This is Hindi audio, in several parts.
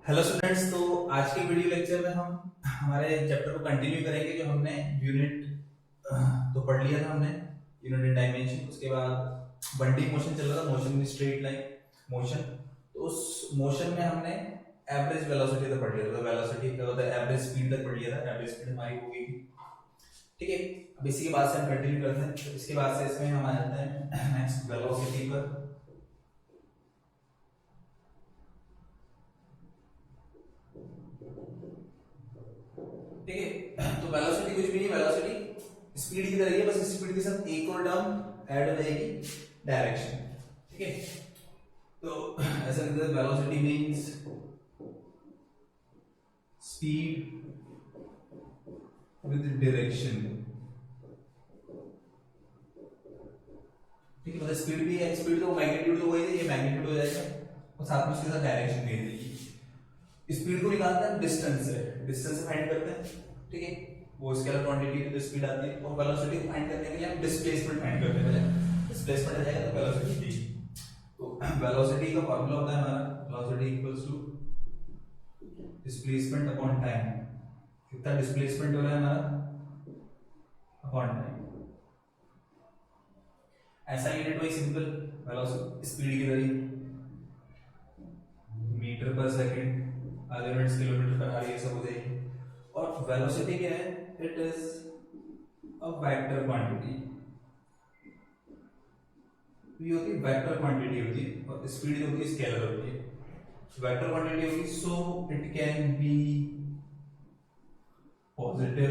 Hello students. तो आज के वीडियो लेक्चर में हम हमारे चैप्टर को कंटिन्यू करेंगे जो हमने यूनिट तो पढ़ लिया था हमने यूनिट इन डायमेंशन। उसके बाद 1D मोशन चल रहा था, motion in straight line motion. तो उस मोशन में हमने एवरेज वेलोसिटी तक पढ़ लिया था, वेलोसिटी का मतलब एवरेज स्पीड तक पढ़ लिया था। एवरेज स्पीड हमारी हो गई, ठीक है। अब इसी के बाद से हम कंटिन्यू करते हैं। तो इसके बाद से इसमें हम आ जाते हैं नेक्स्ट वेलोसिटी पर। ठीक है, तो वेलोसिटी कुछ भी नहीं, वेलोसिटी स्पीड की तरह ही है, बस स्पीड के साथ एक और टर्म ऐड हो जाएगी, डायरेक्शन। ठीक है, तो ऐसा लिखते हैं velocity means speed with direction. ठीक है, मतलब स्पीड भी है, स्पीड तो मैग्नीट्यूड तो वही है, ये मैग्नीट्यूड हो जाएगा और साथ में उसके साथ डायरेक्शन दे देगी। स्पीड को निकालते हैं डिस्टेंस से फाइंड करते हैं। ठीक है, वो स्केलर क्वांटिटी की स्पीड आती है। और वेलोसिटी को फाइंड करने के लिए हम डिस्प्लेसमेंट फाइंड करते हैं। पहले डिस्प्लेसमेंट आ जाएगा तो वेलोसिटी डी। तो वेलोसिटी का फार्मूला होता है हमारा velocity equals to displacement upon time. कितना डिस्प्लेसमेंट हो रहा है हमारा अपॉन टाइम। ऐसा यूनिट वही सिंपल वेलोसिटी स्पीड की तरह मीटर पर सेकंड, आधे यूनिट्स किलोमीटर पर आवर, ये सब हो जाएगी। और वेलोसिटी क्या है? It is a vector quantity. ये होती है वेक्टर क्वांटिटी होती है और स्पीड जो होती है स्केलर होती है। वेक्टर क्वांटिटी होगी, so it can be positive,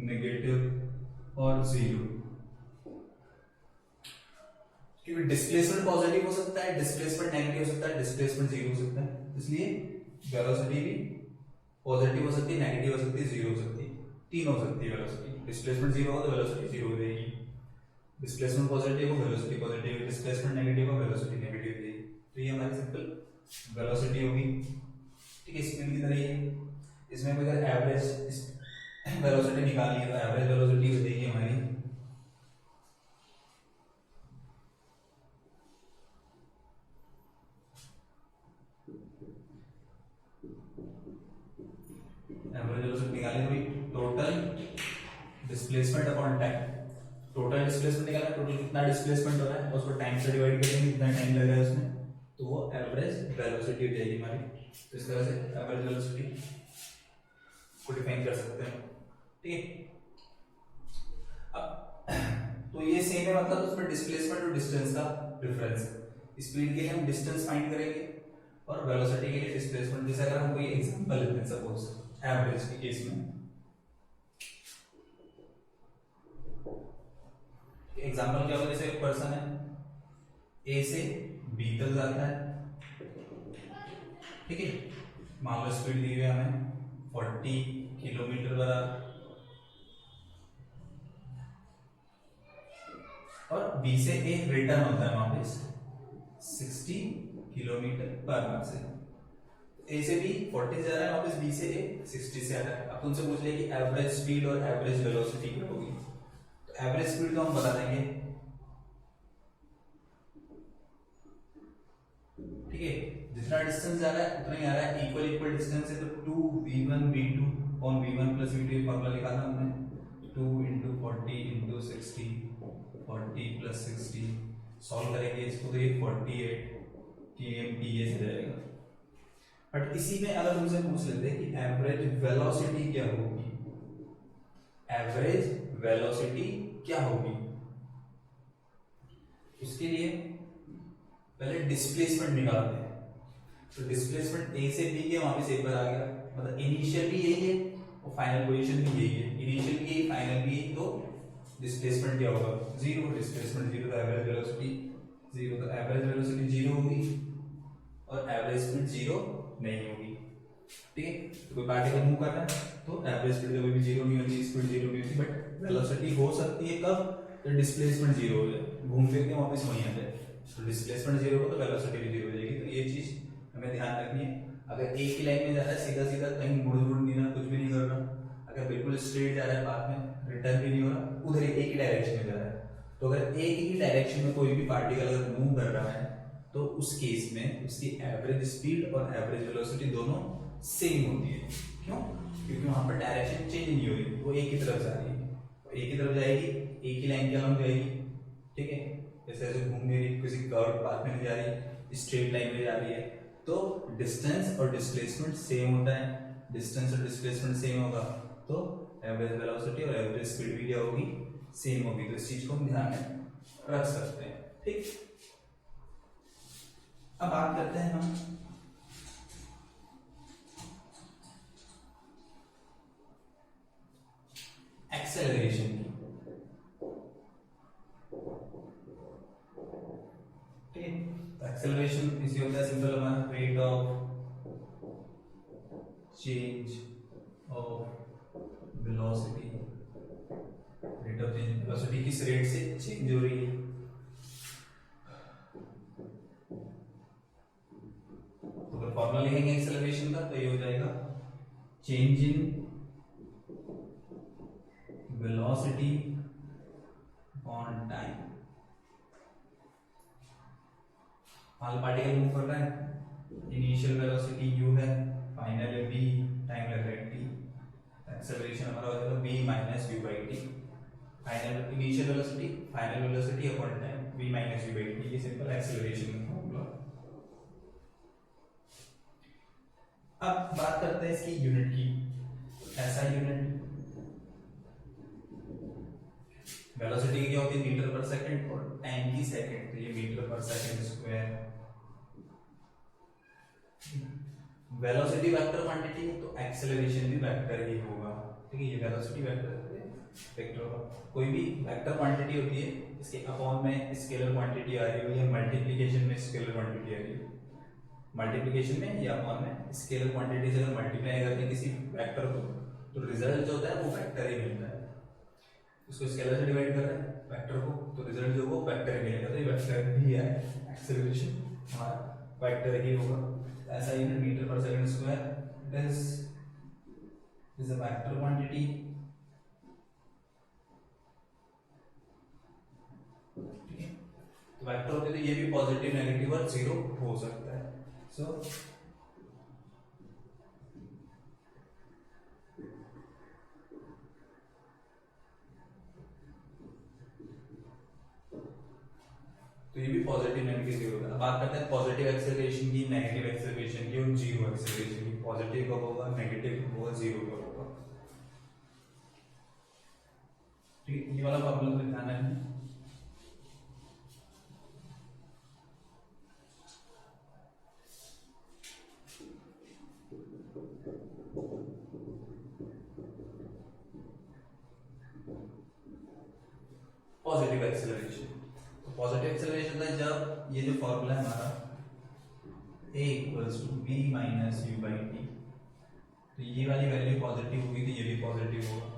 negative और जीरो। क्योंकि डिस्प्लेसमेंट पॉजिटिव हो सकता है, डिस्प्लेसमेंट नेगेटिव हो सकता है, डिस्प्लेसमेंट जीरो हो सकता है। इसलिए वेलोसिटी भी पॉजिटिव हो सकती है, नेगेटिव हो सकती है, जीरो हो सकती है, तीन हो सकती है वेलोसिटी। डिस्प्लेसमेंट जीरो हो तो वेलोसिटी जीरो हो जाएगी, डिस्प्लेसमेंट पॉजिटिव हो वेलोसिटी पॉजिटिव, डिस्प्लेसमेंट नेगेटिव हो वेलोसिटी नेगेटिव हो जाएगी। तो ये हमारी सिंपल वेलोसिटी होगी। ठीक है, स्पीड की तरह ही है। इसमें अगर एवरेज वेलोसिटी निकालनी है तो एवरेज वेलोसिटी हो जाएगी हमारी एवरेज वेलोसिटी निकालनी हुई total displacement upon time. Total displacement निकालना, टोटल कितना डिस्प्लेसमेंट हो रहा है उसको टाइम से डिवाइड करेंगे, कितना टाइम लग रहा है उसमें, तो वो एवरेज वेलोसिटी हो जाएगी हमारी। तो इस तरह से एवरेज वेलोसिटी को डिफाइन कर सकते हैं। ठीक है, अब तो ये सेम है, मतलब उसमें डिस्प्लेसमेंट और डिस्टेंस का डिफरेंस है। स्पीड के लिए हम डिस्टेंस फाइंड करेंगे और वेलोसिटी के लिए डिस्प्लेसमेंट। जैसे अगर हम कोई एग्जांपल लेते हैं, सपोज एवरेज के केस में एग्जांपल क्या होगा, जैसे एक पर्सन है ए से बी तक जाता है। ठीक है, मान लो स्पीड दी हुई है हमें 40 किलोमीटर पर आवर और बी से ए रिटर्न होता है वापस 60 किलोमीटर पर आवर से। ए से बी 40 जा रहा है, वापस बी से ए 60 से आ रहा है। अब तुमसे पूछ ले कि एवरेज स्पीड और एवरेज वेलोसिटी क्या होगी। तो एवरेज स्पीड तो हम बता देंगे। ठीक है, जितना डिस्टेंस जा रहा है उतना ही आ रहा है, इक्वल इक्वल डिस्टेंस है तो 2v1 v2 on v1 plus v2 formula निकाला हमने 2 into 40 into 60 40 plus 60 सॉल्व करेंगे इसको तो ये 48 kmph आ जाएगा। बट इसी में अगर तुमसे पूछ लेते कि एवरेज वेलोसिटी क्या होगी, एवरेज वेलोसिटी क्या होगी, उसके लिए पहले डिस्प्लेसमेंट निकालते हैं। तो डिस्प्लेसमेंट ए से बी के वापस ए पर आ गया, मतलब इनिशियल भी यही है और फाइनल पोजीशन भी यही है। इनिशियल भी यही, फाइनल भी यही, तो डिस्प्लेसमेंट क्या होगा जीरो। डिस्प्लेसमेंट जीरो तो एवरेज वेलोसिटी जीरो, तो एवरेज वेलोसिटी जीरो होगी और एवरेज स्पीड जीरो नहीं होगी। ठीक है, तो कोई पार्टिकल मूव कर रहा है तो एवरेज स्पीड कभी भी जीरो नहीं होती, स्पीड जीरो नहीं होती, बट वेलोसिटी हो सकती है कब, तो डिस्प्लेसमेंट जीरो हो जाए, घूम फिर के वापस वहीं आ जाए। तो डिस्प्लेसमेंट जीरो हो तो वेलोसिटी भी जीरो हो जाएगी। तो ये चीज हमें ध्यान रखनी है। अगर एक ही लाइन में जा रहा है सीधा सीधा, कहीं मुड़ मुड़ नहीं रहा, कुछ भी नहीं कर रहा, अगर बिल्कुल स्ट्रेट जा रहा है, बाद में रिटर्न भी नहीं हो रहा, उधर एक ही डायरेक्शन में जा रहा है, तो अगर एक ही डायरेक्शन में कोई भी पार्टिकल अगर मूव कर रहा है तो उस केस में उसकी एवरेज स्पीड और एवरेज वेलोसिटी दोनों सेम होती है। क्यों? क्योंकि वहां पर डायरेक्शन चेंज नहीं हो रही, वो एक ही तरफ जा रही है, एक ही तरफ जाएगी, एक ही लाइन के अलॉन्ग जाएगी, ठीक है। जैसे ऐसे घूम नहीं रही, किसी कर्व पाथ में नहीं जा रही, स्ट्रेट लाइन में जा रही है। तो डिस्टेंस और डिस्प्लेसमेंट सेम होता है, डिस्टेंस और डिस्प्लेसमेंट सेम होगा तो एवरेज वेलोसिटी और एवरेज स्पीड भी क्या होगी, सेम होगी। तो इस चीज को हम ध्यान में रख सकते हैं, ठीक। अब बात करते हैं हम एक्सेलरेशन की, ठीक है। तो एक्सेलरेशन इसी होता है सिंपल हमारा rate of change of velocity, rate of change velocity किस रेट से चेंज हो रही है। तो अगर फॉर्मूला लिखेंगे एक्सेलरेशन का तो ये हो जाएगा change in velocity on time. Hall particle move कर रहा है, इनिशियल वेलोसिटी u है, फाइनल है v, टाइम लग रहा है t, एक्सेलरेशन हमारा हो जाएगा v minus u by T. Final initial velocity, final velocity upon time v minus u by T, ये सिंपल एक्सेलरेशन का फॉर्मूला। अब बात करते हैं इसकी यूनिट की। ऐसा यूनिट वेलोसिटी की क्या होती है, मीटर पर सेकंड, और टाइम की सेकंड, तो ये metre per second square. Velocity vector quantity है तो एक्सेलरेशन भी वेक्टर ही होगा, ठीक है। ये वेलोसिटी वेक्टर कोई भी वेक्टर क्वांटिटी होती है, इसके अपॉन में स्केलर क्वांटिटी आ रही है या मल्टीप्लिकेशन में स्केलर क्वांटिटी आ रही है, मल्टीप्लिकेशन में या अपॉन में स्केलर क्वांटिटी से अगर मल्टीप्लाई करते हैं किसी वेक्टर को तो रिजल्ट जो होता है वो वेक्टर ही मिलता है। उसको स्केलर से डिवाइड कर रहे हैं वेक्टर को तो रिजल्ट जो वो वेक्टर ही मिलेगा, तो ये वेक्टर ही है, एक्सेलरेशन हमारा वेक्टर ही होगा। ऐसा unit metre per second square is a vector quantity, ठीक है। तो वेक्टर होते तो ये भी पॉजिटिव, नेगेटिव और जीरो हो सकता है। सो तो ये भी पॉजिटिव, नेगेटिव, जीरो होगा। बात करते हैं पॉजिटिव एक्सेलरेशन की, नेगेटिव एक्सेलरेशन की और जीरो एक्सेलरेशन की। पॉजिटिव कब होगा, नेगेटिव कब होगा, जीरो कब होगा, ठीक है। ये वाला फॉर्मूला तो ध्यान रखना। पॉजिटिव एक्सेलरेशन, तो पॉजिटिव एक्सेलरेशन था जब ये जो फॉर्मूला है हमारा a equals to v minus u by t, तो ये वाली वैल्यू पॉजिटिव होगी तो ये भी पॉजिटिव होगा,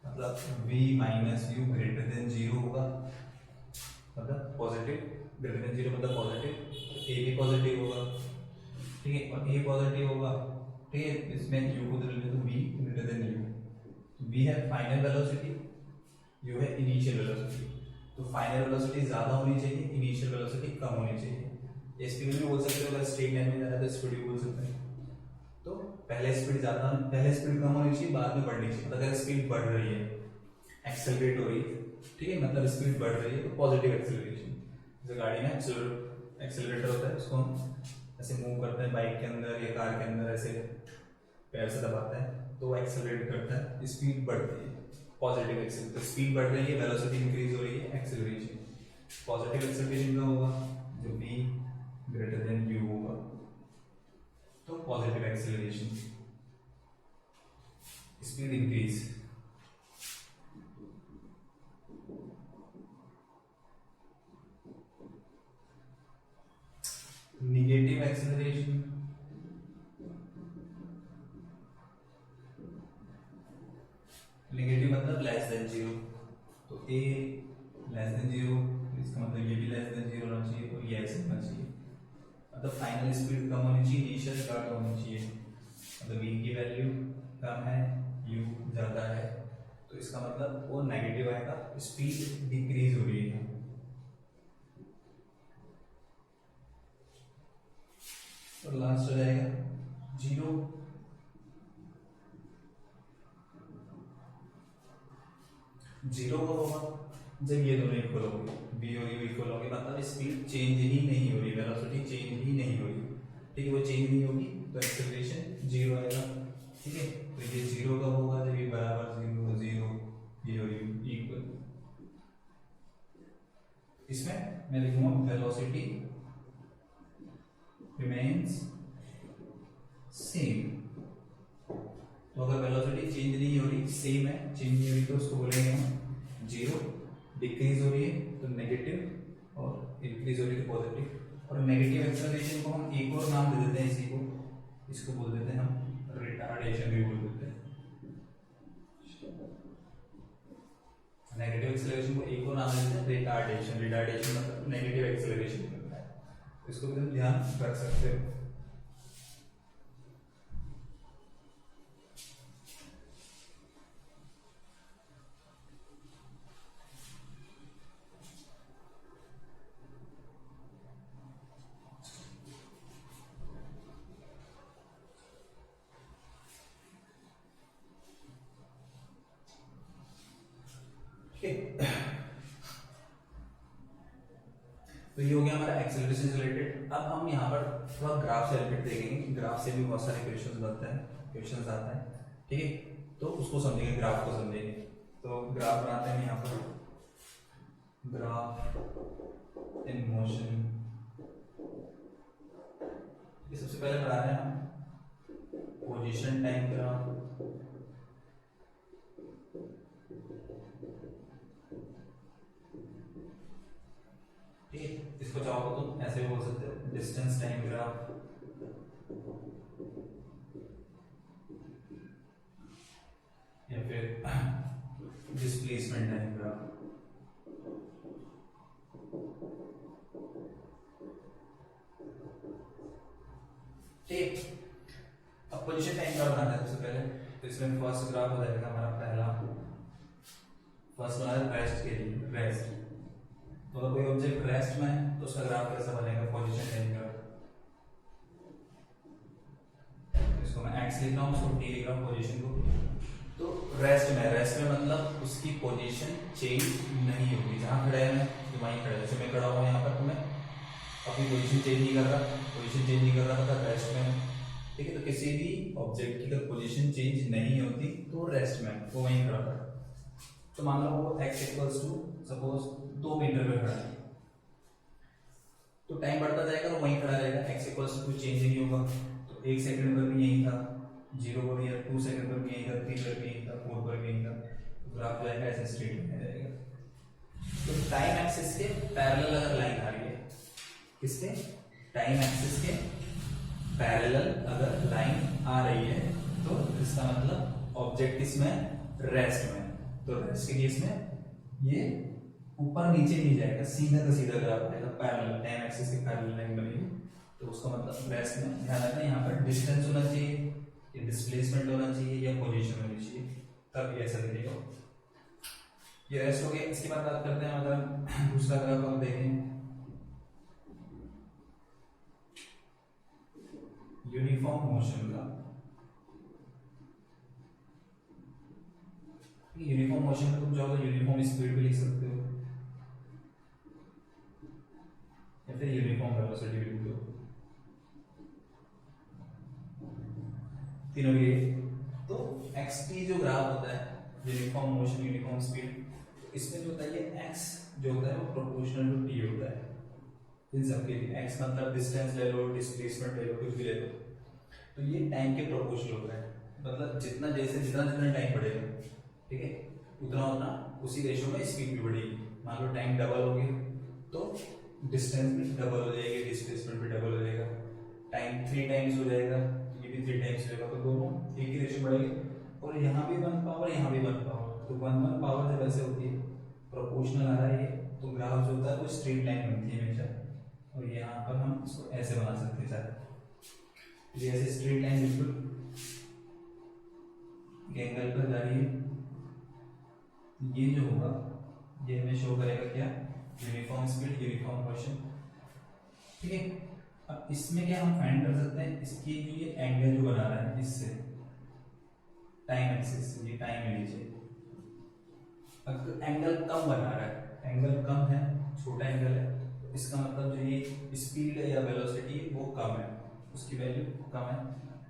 मतलब v minus you greater than zero होगा, मतलब पॉजिटिव, ग्रेटर देन जीरो मतलब पॉजिटिव, तो a भी पॉजिटिव होगा, ठीक है। और a पॉजिटिव होगा, ठीक है, इसमें u को बदल दे तो v ग्रेटर देन u, तो v है फाइनल वेलोसिटी, u है इनिशियल वेलोसिटी, तो फाइनल वेलोसिटी ज्यादा होनी चाहिए, इनिशियल वेलोसिटी कम होनी चाहिए। स्पीड भी बोल सकते हो, अगर स्ट्रेट लाइन में जा रहा है तो स्पीड भी बोल सकते हैं। तो पहले स्पीड ज्यादा, पहले स्पीड कम होनी चाहिए, बाद में बढ़नी चाहिए। मतलब अगर स्पीड बढ़ रही है, एक्सेलरेट हो रही है, ठीक है, मतलब स्पीड बढ़ रही है तो पॉजिटिव एक्सेलरेशन। जैसे गाड़ी में एक्सेलरेटर होता है, उसको हम ऐसे मूव करते हैं बाइक के अंदर या कार के अंदर, ऐसे पैर से दबाते हैं तो वो एक्सेलरेट करता है, स्पीड बढ़ती है, पॉजिटिव एक्सेलरेशन। तो स्पीड बढ़ रही है, वेलोसिटी इंक्रीज हो रही है, एक्सेलरेशन। पॉजिटिव एक्सेलरेशन का होगा जो v ग्रेटर देन u होगा, तो positive acceleration, speed increase. Negative acceleration, negative मतलब लेस देन जीरो, तो a लेस देन जीरो, इसका मतलब ये भी लेस देन जीरो होना चाहिए और ये ऐसे होना चाहिए, मतलब फाइनल स्पीड कम होनी चाहिए, इनिशियल स्टार्ट होनी चाहिए, मतलब v की वैल्यू कम है, u ज्यादा है, तो इसका मतलब वो नेगेटिव आएगा, स्पीड डिक्रीज हो रही है। और लास्ट हो जाएगा 0। जीरो कब होगा? जब ये दोनों इक्वल होंगे, बी और यू इक्वल होंगे, मतलब स्पीड चेंज ही नहीं हो रही, वेलोसिटी चेंज ही नहीं हो रही। ठीक है, वो चेंज नहीं होगी तो एक्सेलरेशन जीरो आएगा। ठीक है, तो ये जीरो कब होगा? जब ये बराबर जीरो जीरो बी और यू इक्वल। इसमें मैं लिखूंगा वेलोसिटी रिमेन्स सेम। तो अगर वेलोसिटी चेंज नहीं हो रही, सेम है, चेंज नहीं हो रही, तो उसको बोलेंगे हम जीरो। डिक्रीज हो रही है तो नेगेटिव, और इंक्रीज हो रही है तो पॉजिटिव। और नेगेटिव एक्सेलरेशन को हम एक और नाम दे देते हैं, इसी को, इसको बोल देते हैं हम रिटार्डेशन भी बोल देते हैं। नेगेटिव एक्सेलरेशन को एक और नाम दे देते हैं रिटार्डेशन। रिटार्डेशन मतलब नेगेटिव एक्सेलरेशन होता है, इसको भी तुम ध्यान रख सकते हो। तो ये हो गया हमारा एक्सेलरेशन से रिलेटेड। अब हम यहाँ पर थोड़ा ग्राफ से रिलेटेड देखेंगे। ग्राफ से भी बहुत सारे क्वेश्चंस बनते हैं, क्वेश्चंस आते हैं। ठीक है, तो उसको समझेंगे, ग्राफ को समझेंगे। तो ग्राफ बनाते हैं यहाँ पर, ग्राफ इन मोशन। ये सबसे पहले बना रहे हैं हम पोजीशन टाइम ग्राफ। ठीक है, इसको चाहो तो तुम ऐसे भी बोल सकते हो, डिस्टेंस टाइम ग्राफ, या फिर डिस्प्लेसमेंट टाइम ग्राफ। ठीक, अब पोजीशन टाइम ग्राफ बनाना है सबसे पहले। तो इसमें फर्स्ट ग्राफ हो जाएगा हमारा पहला, फर्स्ट बना है रेस्ट के लिए, रेस्ट। तो अगर कोई ऑब्जेक्ट रेस्ट में है तो उसका ग्राफ कैसा बनेगा? Position time graph. इसको मैं एक्स लिख रहा हूँ, उसको टी लिख रहा हूँ, पोजीशन को। तो रेस्ट में मतलब उसकी पोजीशन चेंज नहीं होगी। जहाँ खड़े हैं तो वहीं खड़े, जैसे मैं खड़ा हूँ यहाँ पर, तो मैं अपनी पोजीशन चेंज नहीं कर रहा, पोजीशन चेंज नहीं कर रहा, मतलब रेस्ट में। ठीक है, तो किसी भी ऑब्जेक्ट की अगर पोजीशन चेंज नहीं होती तो रेस्ट में, वो वहीं खड़ा है। तो मान लो वो x equals to suppose 2 metre पे खड़ा है, तो टाइम बढ़ता जाएगा, वो वहीं खड़ा रहेगा, x इक्वल्स टू चेंज नहीं होगा। तो 1 सेकंड पर भी यही था, 0 पर भी, 2 सेकंड पर भी यही था, 3 पर भी यही था, 4 पर भी यही था। तो ग्राफ जाएगा ऐसे स्ट्रेट में जाएगा। तो टाइम एक्सिस के पैरेलल अगर लाइन आ रही है, किसके? टाइम एक्सिस के पैरेलल अगर लाइन आ रही है, तो इसका मतलब ऑब्जेक्ट इसमें रेस्ट में। तो रेस्ट के केस में ये ऊपर नीचे नहीं जाएगा, सीधा का सीधा ग्राफ आएगा, पैरेलल, टाइम एक्सिस के पैरेलल लाइन बनेगी। तो उसका मतलब रेस्ट में ध्यान रखना, यहाँ पर डिस्टेंस होना चाहिए, या डिस्प्लेसमेंट होना चाहिए, या पोजीशन होनी चाहिए, तब ये ऐसा दिखेगा। ये रेस्ट हो गया। इसके बाद बात करते हैं, मतलब दूसरा ग्राफ हम देखें, यूनिफॉर्म मोशन का। यूनिफॉर्म मोशन में तुम चाहो तो यूनिफॉर्म स्पीड भी लिख सकते हो, या फिर यूनिफॉर्म वेलोसिटी भी लिख दो, तीनों के। तो xt जो ग्राफ होता है, यूनिफॉर्म मोशन, यूनिफॉर्म स्पीड, इसमें जो होता है ये x जो होता है वो प्रोपोर्शनल टू t होता है इन सब के लिए। x मतलब डिस्टेंस ले लो, डिस्प्लेसमेंट ले लो, कुछ भी ले लो, तो ये टाइम के प्रोपोर्शनल होता है। मतलब जितना जितना टाइम बढ़ेगा, ठीक है, उतना उतना उसी रेशियो में स्पीड भी बढ़ेगी। मान लो टाइम डबल हो गया तो डिस्टेंस भी डबल हो जाएगी, डिस्प्लेसमेंट भी डबल हो जाएगा। टाइम 3 टाइम्स हो जाएगा, ये भी 3 टाइम्स हो जाएगा, तो दोनों एक ही रेशियो बढ़ेगी। और यहाँ भी 1 पावर, यहाँ भी 1 पावर, तो 1 पावर जब ऐसे होती है, प्रोपोर्शनल आ रहा है ये, तो ग्राफ जो होता है वो स्ट्रेट लाइन बनती है हमेशा। और यहाँ पर हम इसको ऐसे बना सकते हैं सर, ये ऐसे स्ट्रेट लाइन बिल्कुल एंगल पर जा रही है। ये जो होगा ये हमें शो करेगा क्या? Uniform speed, uniform motion. ठीक है, अब इसमें क्या हम फाइंड कर सकते हैं, इसकी जो ये एंगल जो बना रहा है इससे टाइम एक्सिस से, ये टाइम है नीचे, अगर एंगल कम बना रहा है, एंगल कम है, छोटा एंगल है, तो इसका मतलब जो ये स्पीड है या वेलोसिटी वो कम है, उसकी वैल्यू कम है।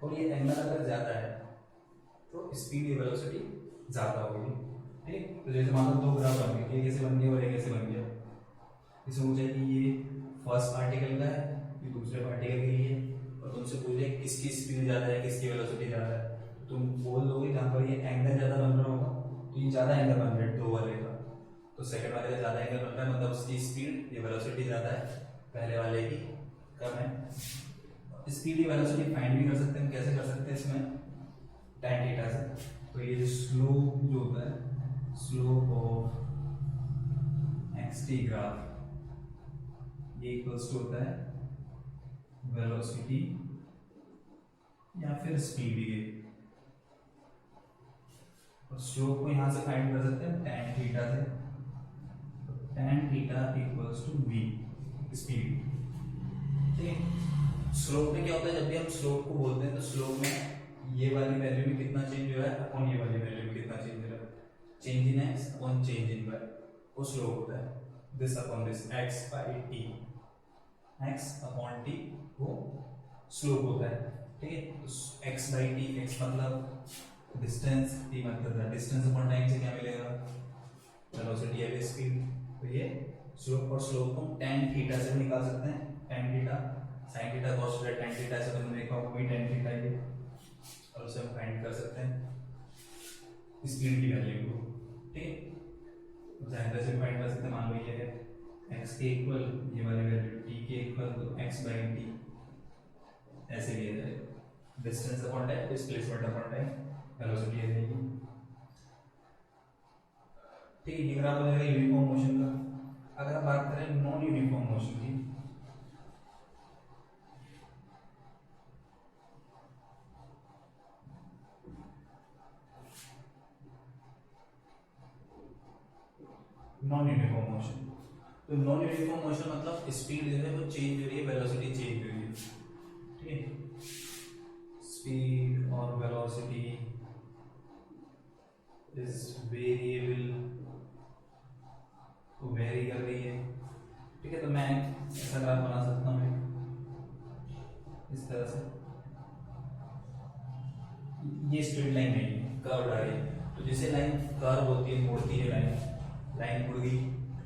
और ये एंगल अगर ज्यादा है तो स्पीड या वेलोसिटी ज्यादा होगी। ठीक, तो जैसे मान लो दो ग्राफ बन गए, एक ऐसे बन गया और एक ऐसे बन गया। इसमें मुझे कि ये फर्स्ट पार्टिकल का है, ये दूसरे पार्टिकल के लिए, और तुमसे पूछे किसकी स्पीड ज्यादा है किसकी वेलोसिटी ज्यादा है, तो तुम बोल दोगे जहाँ पर ये एंगल ज्यादा बन रहा होगा तो ये ज्यादा एंगल बन रहा है दो वाले का, तो सेकंड वाले का ज्यादा एंगल बन रहा है, मतलब उसकी स्पीड या वेलोसिटी ज्यादा है, पहले वाले की कम है। स्पीड या वेलोसिटी फाइंड भी कर सकते हैं, कैसे कर सकते हैं इसमें, tan थीटा से। तो ये जो स्लोप जो होता है, स्लोप ऑफ एक्स-t ग्राफ, ये इक्वल्स टू होता है वेलोसिटी या फिर स्पीड ये, और स्लोप को यहां से फाइंड कर सकते हैं tan थीटा से, tan theta equals to v speed. ठीक, स्लोप में क्या होता है, जब भी हम स्लोप को बोलते हैं तो स्लोप में ये वाली वैल्यू में कितना चेंज हो रहा है अपॉन ये वाली वैल्यू में कितना चेंज हो रहा है, change in x upon change in y, वो स्लोप होता है। This upon this x by t, x upon t वो स्लोप होता है। ठीक है, तो x बाय t, x मतलब डिस्टेंस, t मतलब डिस्टेंस अपॉन टाइम से क्या मिलेगा, वेलोसिटी या स्पीड। तो ये स्लोप, और स्लोप को tan थीटा से भी निकाल सकते हैं, tan theta sin theta cos theta, tan theta से तुमने देखा होगा वही tan थीटा ये, और उसे हम फाइंड कर सकते हैं स्पीड की वैल्यू को। ठीक है, तो एंगल से फाइंड कर सकते हैं, मान लो ये है x के इक्वल ये वाली वैल्यू t के इक्वल, तो x बाय t ऐसे लिया जाएगा, distance upon time, displacement upon time, velocity आ जाएगी। ठीक है, ये ग्राफ हो जाएगा यूनिफॉर्म मोशन का। अगर हम बात करें नॉन यूनिफॉर्म मोशन की, नॉन यूनिफॉर्म मोशन, तो नॉन यूनिफॉर्म मोशन मतलब स्पीड जो है वो चेंज हो रही है, वेलोसिटी चेंज हो रही है। ठीक है, स्पीड और वेलोसिटी इज वेरिएबल, तो वेरी कर रही है। ठीक है, तो मैं ऐसा ग्राफ बना सकता हूँ इस तरह से, ये स्ट्रेट लाइन नहीं है, कर्व आ रही है, तो जैसे लाइन कर्व होती है, मुड़ती है लाइन, लाइन मुड़ गई,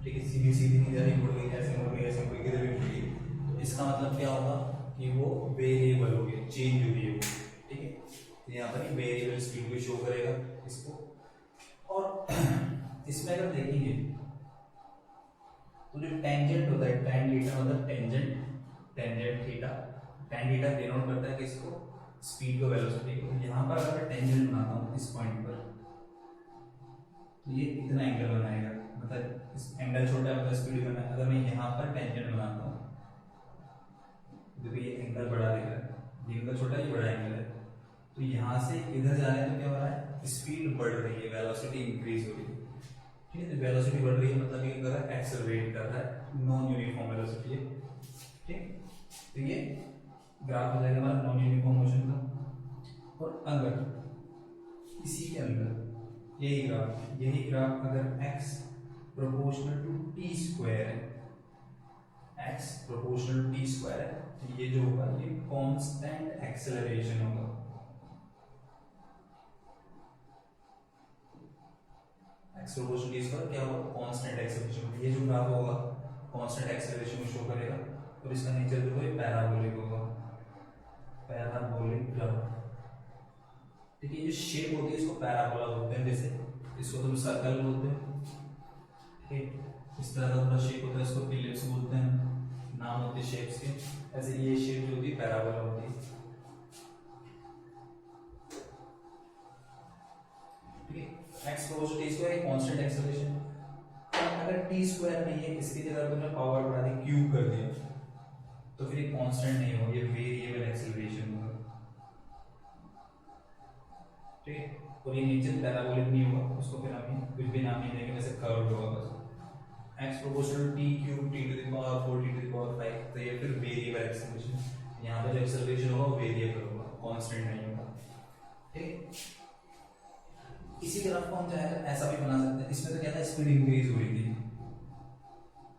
ठीक है, सीधी सीधी नहीं जा रही, मुड़ गई, ऐसे मुड़ गई, ऐसे मुड़ गई, किधर भी मुड़ गई, तो इसका मतलब क्या होगा कि वो वेरिएबल हो गया, चेंज हो रही है वो। ठीक है, तो यहाँ पर वेरिएबल स्पीड भी शो करेगा इसको। और इसमें अगर देखेंगे तो जो टेंजेंट होता है, tan थीटा मतलब tangent, tangent theta, tan theta denote करता है किसको, स्पीड को, वेलोसिटी को। यहाँ पर अगर मैं टेंजेंट बनाता हूँ इस पॉइंट पर, तो ये इतना एंगल बनाएगा, मतलब इस एंगल छोटा है मतलब स्पीड कम है। अगर मैं यहाँ पर टेंजेंट बनाता हूँ, देखो ये एंगल बड़ा दिख रहा है, ये एंगल छोटा है, ये बड़ा एंगल है, तो यहाँ से इधर जा रहे हैं तो क्या हो रहा है, स्पीड बढ़ रही है, वेलोसिटी इंक्रीज हो रही है। ठीक है, तो वेलोसिटी बढ़ रही है मतलब ये कर रहा है, एक्सेलरेट कर रहा है, नॉन यूनिफॉर्म वेलोसिटी है। ठीक, तो ये ग्राफ हो जाएगा हमारा नॉन यूनिफॉर्म मोशन का। और अगर इसी के अंदर यही ग्राफ अगर x proportional to t square है, x proportional to t square है, तो ये जो होगा ये कांस्टेंट एक्सेलरेशन होगा। x प्रोपोर्शनल t स्क्वायर क्या होगा, कांस्टेंट एक्सेलरेशन। ये जो ग्राफ होगा कांस्टेंट एक्सेलरेशन को शो करेगा, और इसका नेचर जो है पैराबोलिक होगा, पैराबोलिक ग्राफ। ठीक है, ये जो शेप होती है इसको पैराबोला बोलते हैं, जैसे इसको तुम सर्कल बोलते हो। ठीक है, इस तरह का थोड़ा शेप होता है, इसको इलिप्स बोलते हैं, नाम होते हैं शेप्स के। ऐसे ये शेप जो होती है पैराबोला होती है। ठीक है, x proportional t square constant acceleration. अगर t स्क्वायर नहीं है, इसकी जगह तुमने पावर बढ़ा दी, क्यूब कर दिया, तो फिर ये कांस्टेंट नहीं होगा, ये वेरिएबल एक्सेलरेशन होगा। ठीक है, और ये नीचे पैराबोलिक नहीं होगा, उसको फिर हम कुछ भी नाम नहीं देंगे, वैसे कर्व होगा बस। x proportional t cube t to the power 4 t to the power 5, तो ये फिर वेरिएबल एक्सेलरेशन, यहाँ पे जो एक्सेलरेशन होगा वो वेरिएबल होगा, कांस्टेंट नहीं होगा। ठीक, इसी ग्राफ को हम चाहे तो ऐसा भी बना सकते हैं, इसमें तो क्या था स्पीड इंक्रीज हो रही थी,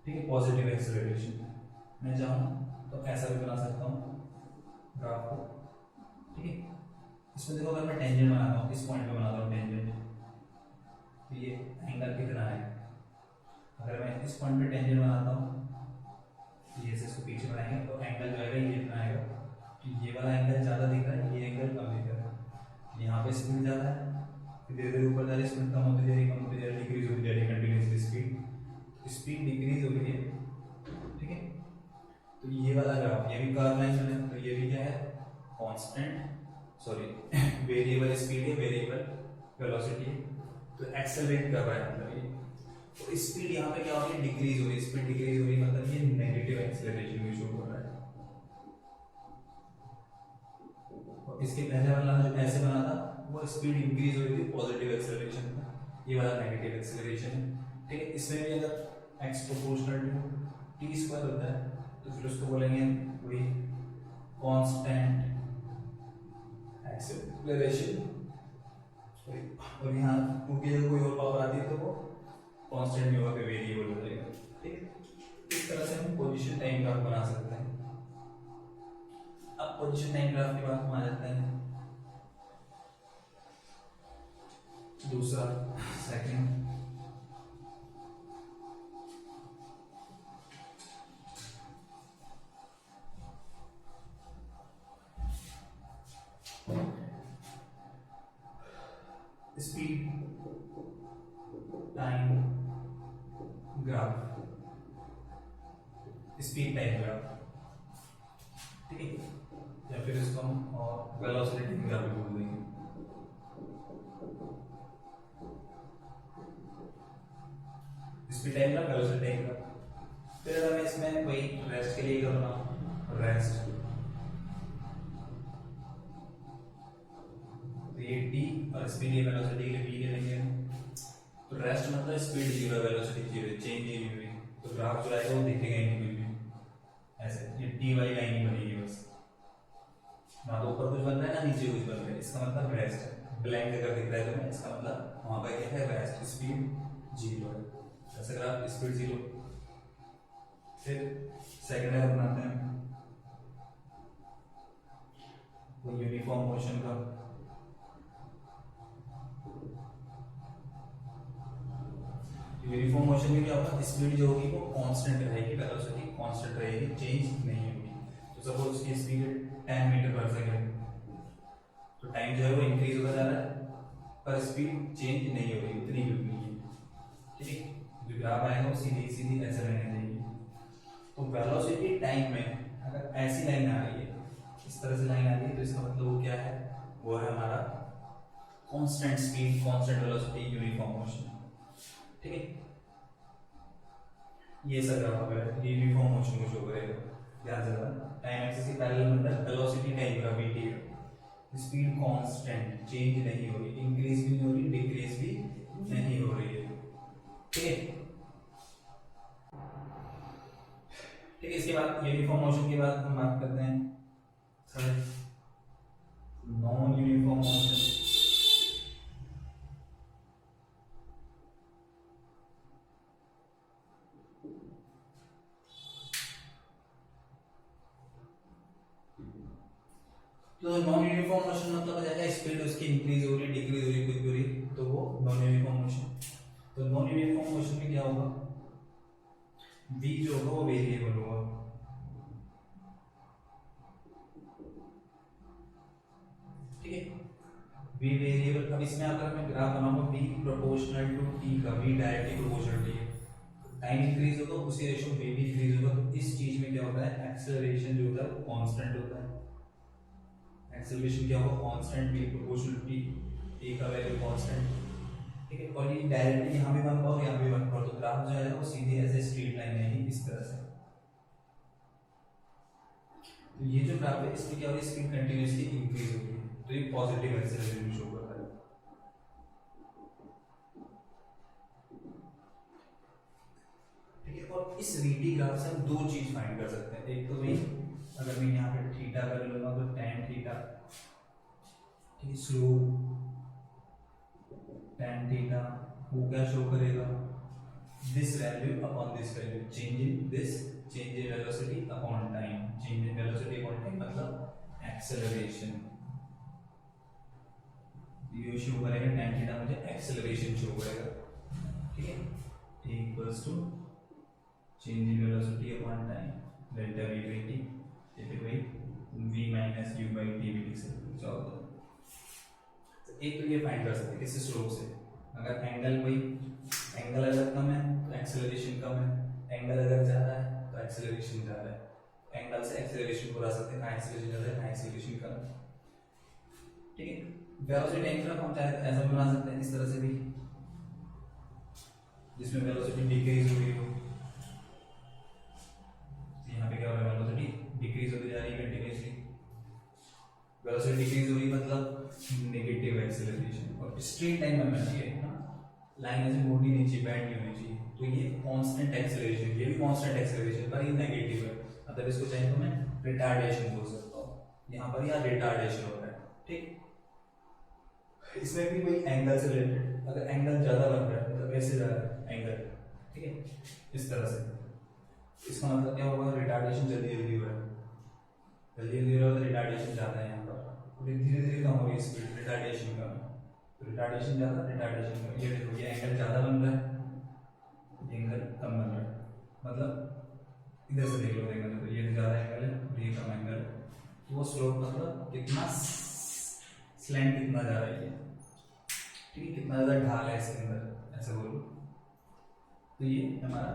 ठीक है, पॉजिटिव एक्सेलरेशन, मैं चाहूँ तो ऐसा भी बना सकता हूँ ग्राफ को, ठीक है। इसमें देखो अगर मैं टेंजेंट बनाता हूँ, इस पॉइंट पे बनाता हूँ टेंजेंट, तो ये एंगल कितना है, अगर मैं इस पॉइंट पे टेंजेंट बनाता हूँ, ये से इसको पीछे बनाएंगे तो एंगल जो है ये इतना आएगा, तो ये वाला एंगल ज़्यादा दिख रहा है, ये एंगल कम दिख रहा है, यहाँ पे स्पीड ज़्यादा है, फिर धीरे धीरे ऊपर जा रही स्पीड कम होती जा रही, कम होती जा रही, डिक्रीज होती जा रही कंटिन्यूसली स्पीड डिक्रीज हो रही है, ठीक है। तो ये वाला ग्राफ, ये भी कर्व लाइन बने, तो ये भी क्या है कांस्टेंट, सॉरी वेरिएबल स्पीड है, वेरिएबल वेलोसिटी है, तो एक्सेलरेट कर रहा है मतलब ये, तो स्पीड यहाँ पे क्या हो रही है डिक्रीज हो रही है, स्पीड डिक्रीज हो रही है मतलब ये नेगेटिव एक्सेलरेशन भी शो हो रहा है। और इसके पहले वाला जो ऐसे बना था वो स्पीड इंक्रीज हो रही थी, पॉजिटिव एक्सेलरेशन था, ये वाला नेगेटिव एक्सेलरेशन है, ठीक है। इसमें भी अगर x proportional to t square होता है तो फिर उसको बोलेंगे वही कांस्टेंट एक्सेलरेशन, और यहाँ टू की जगह कोई और पावर आती है तो वो कांस्टेंट नहीं होगा, वेरिएबल हो जाएगा, ठीक है। इस तरह से हम पोजीशन टाइम ग्राफ बना सकते हैं। अब पोजीशन टाइम ग्राफ के बाद हम आ जाते हैं दूसरा second, speed time graph, speed time graph, ठीक है, या फिर इसको हम और वेलोसिटी ग्राफ भी बोल देंगे। Speed time graph, velocity time graph. फिर अगर मैं इसमें वही रेस्ट के लिए करूँगा, रेस्ट, तो ये टी और स्पीड ये वेलोसिटी के लिए वी ले लेंगे, तो रेस्ट मतलब speed zero, velocity zero, change नहीं हुई, तो ग्राफ जो आएगा वो दिखेगा ही नहीं बिल्कुल ऐसे, ये टी वाली लाइन ही बनेगी बस, ना तो ऊपर कुछ बन रहा है ना नीचे कुछ बन रहा है, इसका मतलब रेस्ट है। ब्लैंक अगर दिख रहा है तो इसका मतलब वहां पर क्या है रेस्ट, स्पीड जीरो है, ऐसा ग्राफ स्पीड जीरो। फिर सेकंड है बनाते हैं वो यूनिफॉर्म मोशन का, यूनिफॉर्म मोशन में क्या होगा, स्पीड जो होगी वो कांस्टेंट रहेगी, वेलोसिटी कांस्टेंट रहेगी, चेंज नहीं होगी। तो सपोज की स्पीड 10 मीटर पर सेकंड, तो टाइम जो है वो इंक्रीज होता जा रहा है पर स्पीड चेंज नहीं हो रही, उतनी ही उतनी है, ठीक है। जो ग्राफ आएगा वो सीधी सीधी ऐसे रहने चाहिए। तो वेलोसिटी टाइम में अगर ऐसी लाइन आ रही है, इस तरह से लाइन आ रही है, तो इसका मतलब वो क्या है, वो है हमारा constant speed, constant velocity, uniform motion, ठीक है। ये सब ग्राफ है, यूनिफॉर्म मोशन को शो करेगा, ध्यान से देखना, टाइम एक्सिस के पैरेलल मतलब वेलोसिटी टाइम का वीटी है, स्पीड कांस्टेंट, चेंज नहीं हो रही, इंक्रीज भी नहीं हो रही, डिक्रीज भी नहीं हो रही है, ठीक है। ठीक है, इसके बाद यूनिफॉर्म मोशन के बाद हम बात करते हैं सर नॉन यूनिफॉर्म मोशन। तो नॉन यूनिफॉर्म मोशन मतलब जाएगा स्पीड उसकी इंक्रीज हो रही, डिक्रीज हो रही, कुछ भी हो रही, तो वो नॉन यूनिफॉर्म मोशन। तो नॉन यूनिफॉर्म मोशन में क्या होगा, v जो होगा वो वेरिएबल होगा, ठीक है, v वेरिएबल। अब इसमें अगर मैं ग्राफ बनाऊंगा v प्रोपोर्शनल टू t का, v directly proportional to t, time increase होगा उसी रेशियो v भी इंक्रीज होगा, तो इस चीज में क्या होता है, एक्सेलरेशन जो होता है वो कांस्टेंट होता है, एक्सेलरेशन क्या होगा constant, v proportional to t, t का वैल्यू कांस्टेंट, ठीक है। और ये डायरेक्टली यहाँ भी बन पाओ यहाँ भी बन पाओ, तो ग्राफ जो है वो सीधी ऐसे स्ट्रेट लाइन है इस तरह से। तो ये जो ग्राफ है इसमें क्या होगी, स्पीड कंटिन्यूअसली इंक्रीज होगी, तो ये पॉजिटिव एक्सेलरेशन शो कर रहा है। इस रीटी ग्राफ से हम दो चीज फाइंड कर सकते हैं। एक तो भाई अगर मैं यहाँ पे थीटा कर लूंगा तो tan थीटा, ठीक है, स्लोप tan थीटा वो क्या शो करेगा, this value upon this value, change in this, change in velocity upon time, change in velocity upon time मतलब एक्सेलरेशन, ये शो करेगा tan थीटा मुझे एक्सेलरेशन शो करेगा, ठीक है, t equals to change in velocity upon time delta v by t, ये फिर भाई v minus u by t भी लिख सकते हैं। चलो तो एक तो ये फाइंड कर सकते हैं किसी स्लोप से, अगर एंगल भाई एंगल अगर कम है तो एक्सेलरेशन कम है, एंगल अगर ज़्यादा है तो एक्सेलरेशन ज़्यादा है, एंगल से एक्सेलरेशन को ला सकते हैं, कहाँ एक्सेलरेशन ज़्यादा है कहाँ एक्सेलरेशन कम है, ठीक है। वेलोसिटी एंगल हम चाहे तो ऐसा बना सकते हैं इस तरह से भी, जिसमें वेलोसिटी डिक्रीज हो रही हो, यहाँ पे क्या हो रहा है वेलोसिटी डिक्रीज होती जा रही है कंटिन्यूअसली, वेलोसिटी डिक्रीज हो रही मतलब नेगेटिव एक्सेलरेशन, और स्ट्रेट टाइम बनना चाहिए ना, लाइन ऐसे मोड़नी नहीं चाहिए, बैंड नहीं होनी चाहिए, तो ये कांस्टेंट एक्सेलरेशन, ये भी कांस्टेंट एक्सेलरेशन पर ये नेगेटिव है, मतलब इसको चाहे तो मैं रिटार्डेशन बोल सकता हूँ, यहाँ पर यह रिटार्डेशन हो रहा है, ठीक। इसमें भी कोई एंगल से रिलेटेड, अगर एंगल ज्यादा बन रहा है मतलब ऐसे जा रहा है एंगल, ठीक है, इस तरह से, इसका मतलब क्या होगा, रिटार्डेशन जल्दी जल्दी हो रहा है, जल्दी जल्दी हो रहा है तो रिटार्डेशन ज़्यादा है यहाँ पर, धीरे धीरे कम हो रही है स्पीड, रिटार्डेशन कम, तो रिटार्डेशन ज़्यादा रिटार्डेशन कम, ये देखो ये एंगल ज़्यादा बन रहा है, ये एंगल कम बन रहा है, मतलब इधर से देख लो एंगल, तो ये ज़्यादा एंगल है और ये कम एंगल है, तो वो स्लोप मतलब कितना स्लैंट कितना जा रहा है, ठीक है, कितना ज़्यादा ढाल है इसके अंदर, ऐसे बोलो, तो ये हमारा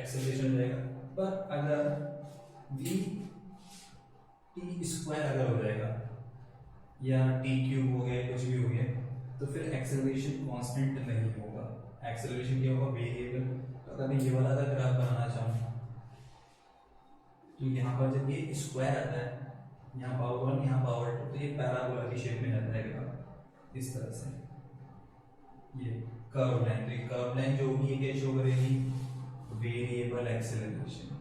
एक्सेलरेशन हो जाएगा। पर अगर v टी स्क्वायर अगर हो जाएगा या टी क्यूब हो गया कुछ भी हो गया, तो फिर एक्सेलरेशन कांस्टेंट नहीं होगा, एक्सेलरेशन क्या होगा वेरिएबल। तो अगर मैं ये वाला अगर ग्राफ बनाना चाहूँ तो यहाँ पर जब ये स्क्वायर आता है, यहाँ पावर 1 यहाँ पावर 2, तो ये पैराबोला की शेप में जाता है ग्राफ इस तरह से, ये कर्व लाइन, तो ये कर्व लाइन जो होगी ये क्या शो करेगी, वेरिएबल एक्सेलरेशन,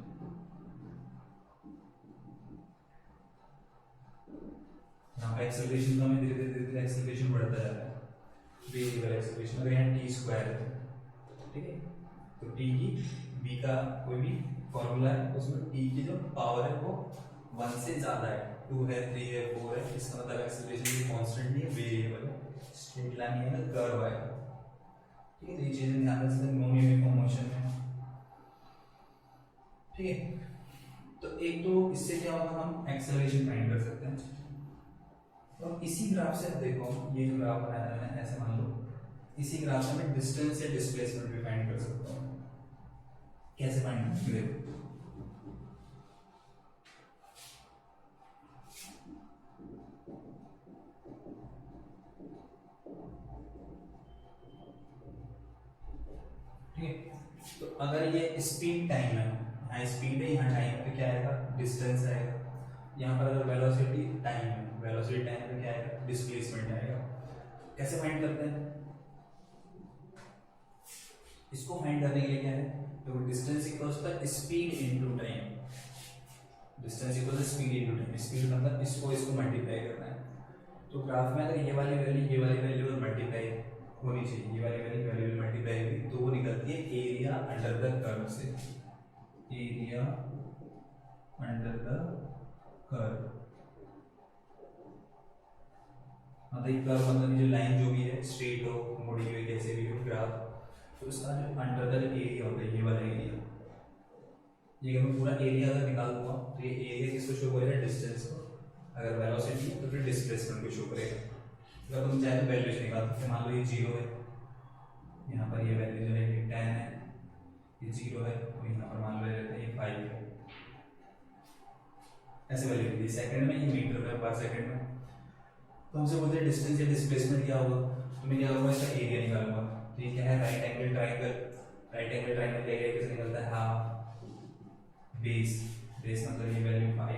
यहाँ पे एक्सेलरेशन कम है, धीरे धीरे धीरे धीरे एक्सेलरेशन बढ़ता जा रहा है, वेरिएबल एक्सेलरेशन, अगर यहाँ टी स्क्वायर है, ठीक है, तो टी की v का कोई भी फॉर्मूला है, उसमें टी की जो पावर है वो 1 से ज़्यादा है, 2 है 3 है 4 है, इसका मतलब एक्सेलरेशन भी कांस्टेंट नहीं है, वेरिएबल है, स्ट्रेट लाइन नहीं है, कर्व आएगा, ठीक है। तो ये चीज़ें ध्यान रख सकते हैं नॉन यूनिफॉर्म मोशन में, ठीक है। तो एक तो इससे क्या होगा, हम एक्सेलरेशन फाइंड कर सकते हैं, और इसी ग्राफ से देखो, ये जो ग्राफ बनाया है मैंने ऐसे मान लो, इसी ग्राफ से मैं डिस्टेंस या डिस्प्लेसमेंट भी फाइंड कर सकता हूँ, कैसे फाइंड करेंगे, ठीक है। तो अगर ये स्पीड टाइम है, यहाँ स्पीड है यहाँ टाइम है, तो क्या आएगा डिस्टेंस आएगा, यहाँ पर अगर वेलोसिटी टाइम है, वेलोसिटी टाइम पे क्या आएगा डिस्प्लेसमेंट आएगा। कैसे फाइंड करते हैं इसको, फाइंड करने के लिए क्या है, तो distance equals to speed into time, distance equals to speed into time, speed मतलब इसको मल्टीप्लाई करना है, तो ग्राफ में अगर ये वाली वैल्यू मल्टीप्लाई होनी चाहिए, ये वाली वैल्यू मल्टीप्लाई होगी तो वो निकलती है एरिया अंडर द कर्व से, एरिया अंडर द कर्व, मतलब कर्व मतलब जो लाइन जो भी है स्ट्रेट हो मुड़ी हुई कैसे भी हो ग्राफ, तो उसका जो अंडर का जो एरिया होता है ये वाला एरिया, ये मैं पूरा एरिया अगर निकाल दूंगा तो ये एरिया किसको शो करेगा डिस्टेंस को, अगर वेलोसिटी है तो फिर डिस्प्लेसमेंट को शो करेगा। अगर तुम चाहे तो वैल्यूज निकाल सकते, मान लो ये 0 है, यहाँ पर ये वैल्यू जो है ये 10 है, ये 0 है, और यहाँ पर मान लो ये 5 है, ऐसे वैल्यू होती है सेकंड में, ये मीटर में पर सेकंड में। तो हमसे बोलते हैं डिस्टेंस या डिस्प्लेसमेंट क्या होगा, तो मैं क्या करूँगा इसका एरिया निकालूंगा, तो ये क्या है right angle triangle, right angle triangle का एरिया कैसे निकलता है हाफ बेस, बेस मतलब ये value 5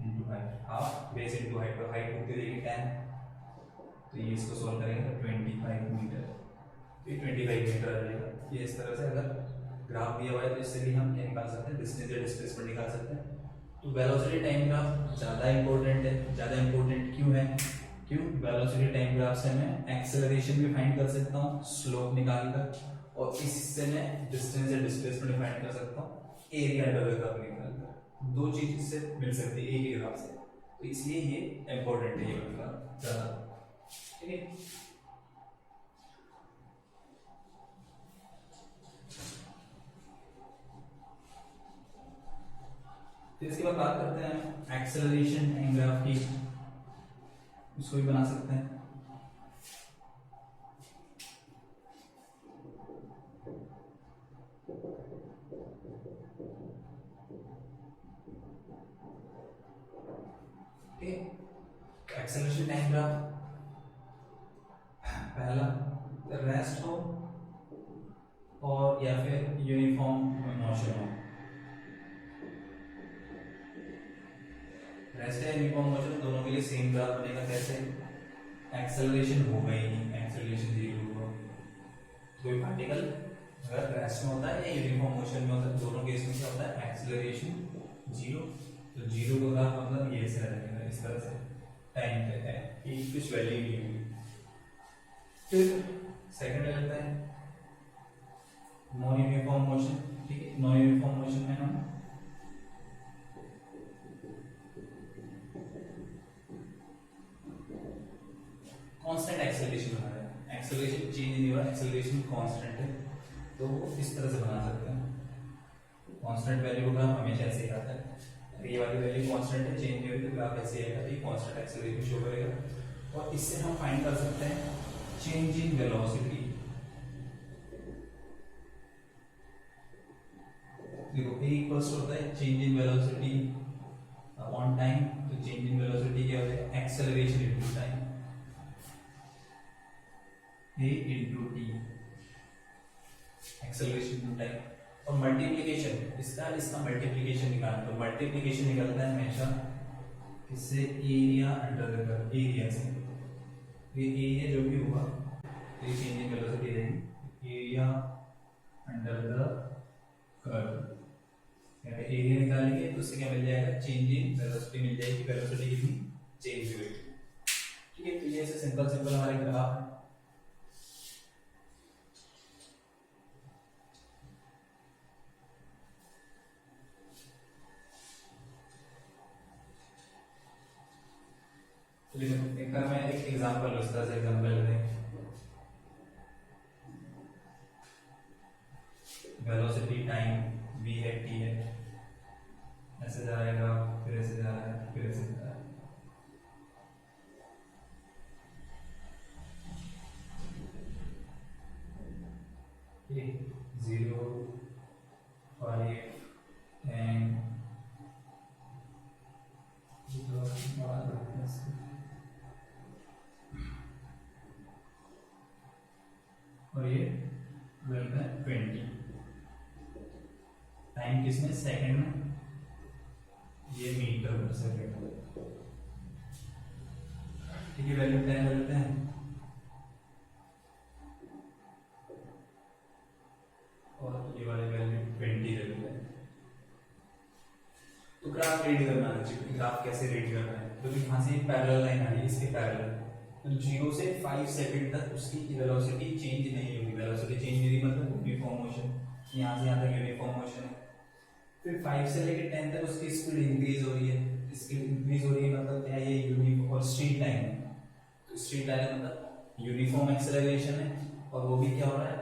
into height, half base into height, तो हाइट होती रहेगी 10, तो ये इसको सॉल्व करेंगे तो 25 मीटर, तो ये 25 मीटर आ जाएगा। ये इस तरह से अगर ग्राफ दिया हुआ है तो इससे भी हम क्या निकाल सकते हैं, डिस्टेंस या डिस्प्लेसमेंट निकाल सकते हैं। तो वेलोसिटी टाइम ग्राफ ज़्यादा इंपॉर्टेंट है। ज़्यादा इंपॉर्टेंट क्यों है? क्यों? वेलोसिटी टाइम ग्राफ से मैं एक्सेलरेशन भी फाइंड कर सकता हूँ स्लोप निकाल कर, और इससे मैं डिस्टेंस या डिस्प्लेसमेंट फाइंड कर सकता हूँ एरिया अंडर द कर्व निकाल कर। दो चीज इससे मिल सकती है एक ही ग्राफ से, तो इसलिए ये इंपॉर्टेंट है ये ग्राफ ज़्यादा। ठीक है, फिर इसके बाद बात करते हैं एक्सेलरेशन टाइम ग्राफ की, इसको भी बना सकते हैं। एक्सेलरेशन टाइम ग्राफ, पहला रेस्ट हो और या फिर यूनिफॉर्म मोशन हो। रेस्ट है यूनिफॉर्म मोशन, दोनों के लिए सेम ग्राफ बनेगा। कैसे? एक्सेलरेशन होगा ही नहीं, एक्सेलरेशन जीरो होगा। कोई पार्टिकल अगर रेस्ट में होता है या यूनिफॉर्म मोशन में होता है, दोनों केस में क्या होता है? Acceleration zero. तो जीरो का ग्राफ मतलब ये ऐसे रहेगा, इस तरह से टाइम पे है कि कुछ वैल्यू नहीं होगी। फिर सेकंड रहता है नॉन यूनिफॉर्म मोशन। ठीक है, नॉन यूनिफॉर्म मोशन में हम कांस्टेंट एक्सेलरेशन बना रहे हैं, एक्सेलरेशन चेंज नहीं हो रहा, एक्सेलरेशन कांस्टेंट है, तो इस तरह से बना सकते हैं। कांस्टेंट वैल्यू का ग्राफ हमेशा ऐसे ही आता है, ये वाली वैल्यू कांस्टेंट है, चेंज नहीं हो रही तो ग्राफ ऐसे आएगा, तो ये कांस्टेंट एक्सेलरेशन शो करेगा। और इससे हम फाइंड कर सकते हैं चेंज इन वेलोसिटी। देखो ए इक्वल्स होता है change in velocity on time, तो चेंज इन वेलोसिटी क्या होता है? एक्सेलरेशन इनटू टाइम, ए into T, acceleration into time. और मल्टीप्लिकेशन, इसका मल्टीप्लिकेशन निकालना, तो मल्टीप्लिकेशन निकलता है हमेशा इससे area under the curve, area से। ये एरिया जो भी होगा ये चेंज इन वेलोसिटी रहेगी, area under the curve. Area निकालेंगे तो उससे क्या मिल जाएगा? चेंज इन वेलोसिटी मिल जाएगी, वेलोसिटी कितनी चेंज हुई। ठीक है, तो ये ऐसे सिंपल सिंपल हमारे ग्राफ है। एक मैं एक एग्जांपल इस तरह से एग्जांपल लेते हैं, वेलोसिटी टाइम v है, t है, ऐसे जा रहेगा, फिर ऐसे जा रहा है, फिर ऐसे जा रहा है। ये 0 5 10 और ये 20 टाइम किसमें? सेकंड में, ये मीटर पर सेकंड। ठीक है, वैल्यू 10 ले लेते हैं और ये वाली वैल्यू 20 ले लेते हैं। तो ग्राफ रीड करना है, ग्राफ कैसे रीड करना है? तो यहाँ से पैरेलल लाइन आ रही है, इसके पैरेलल, तो 0 से 5 सेकंड तक उसकी वेलोसिटी चेंज नहीं होगी। वेलोसिटी चेंज नहीं मतलब यूनिफॉर्म मोशन, यहाँ से यहाँ तक यूनिफॉर्म मोशन है। फिर 5 से लेकर 10 तक उसकी स्पीड इंक्रीज हो रही है, स्पीड इंक्रीज हो रही है मतलब क्या? ये यूनिफॉर्म और स्ट्रेट लाइन है, तो स्ट्रेट लाइन मतलब यूनिफॉर्म एक्सेलरेशन है, और वो भी क्या हो रहा है?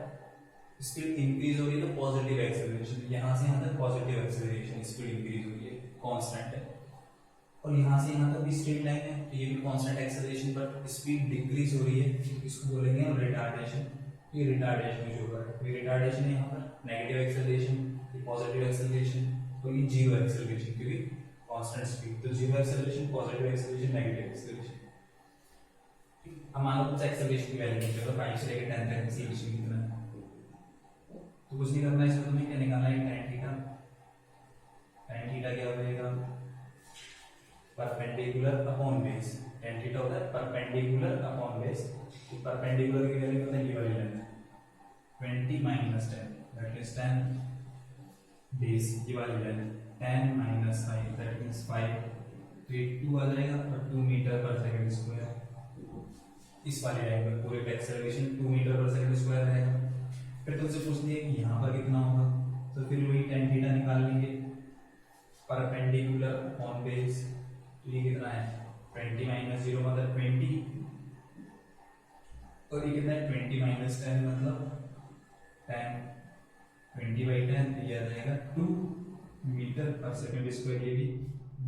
स्पीड इंक्रीज हो रही है, तो पॉजिटिव एक्सेलरेशन, यहाँ से यहाँ तक पॉजिटिव एक्सेलरेशन, स्पीड इंक्रीज हो रही है, कांस्टेंट है। और यहाँ से यहाँ तक भी स्ट्रेट लाइन है, तो ये भी कांस्टेंट एक्सेलरेशन, पर स्पीड डिक्रीज हो रही है, तो इसको बोलेंगे हम रिटार्डेशन। ये रिटार्डेशन जो होगा, ये रिटार्डेशन है, यहाँ पर नेगेटिव एक्सेलरेशन, ये पॉजिटिव एक्सेलरेशन, तो ये जीरो एक्सेलरेशन, क्योंकि कांस्टेंट स्पीड, तो zero acceleration, positive acceleration, negative acceleration. अब मान लो कुछ एक्सेलरेशन की वैल्यू निकालो, 5 से लेकर 10 तक एक्सेलरेशन कितना है, तो कुछ नहीं करना है, इसमें तुम्हें क्या निकालना है? tan theta. tan थीटा क्या हो जाएगा? Perpendicular upon base. tan theta होता है परपेंडिकुलर अपॉन बेस, तो परपेंडिकुलर की वैल्यू होता है ये वाली लेंथ 20 - 10, दैट इज 10 बेस ये वाली लाइन 10 माइनस 5 दैट मीन्स 5 तो ये 2 आ जाएगा और 2 मीटर पर सेकंड स्क्वायर इस वाली लाइन पर पूरे का acceleration 2 metre per second square रहेगा। फिर तुमसे पूछ लिया कि यहाँ पर कितना होगा तो फिर वही tan थीटा निकाल लेंगे परपेंडिकुलर ऑन बेस तो ये कितना है 20 माइनस 0 मतलब 20 और ये कितना है 20 माइनस 10 मतलब 10 20/10 तो ये आ जाएगा 2 मीटर पर सेकंड स्क्वायर ये भी।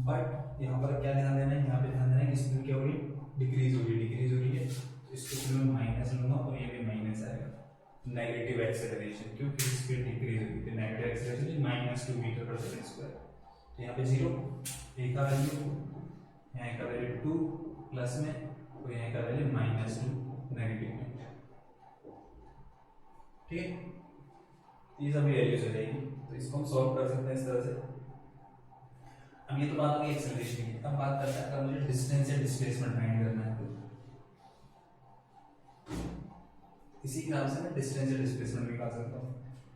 बट यहाँ पर क्या ध्यान देना है यहाँ पे ध्यान देना है कि स्पीड क्या हो रही है डिक्रीज हो रही है तो इसको फिर मैं माइनस लूंगा और ये भी माइनस आएगा नेगेटिव एक्सेलरेशन क्योंकि स्पीड डिक्रीज होगी तो negative acceleration -2 metre per second square तो यहाँ पे 0 a का वैल्यू यहाँ का वैल्यू 2 प्लस में और यहाँ का वैल्यू -2 नेगेटिव में। ठीक है ये सभी वैल्यूज हो जाएगी तो इसको हम सॉल्व कर सकते हैं इस तरह से। अब ये तो बात होगी एक्सेलरेशन की। अब बात करते हैं अगर मुझे डिस्टेंस या डिस्प्लेसमेंट फाइंड करना है तो इसी के नाम से मैं डिस्टेंस या डिस्प्लेसमेंट निकाल सकता हूँ।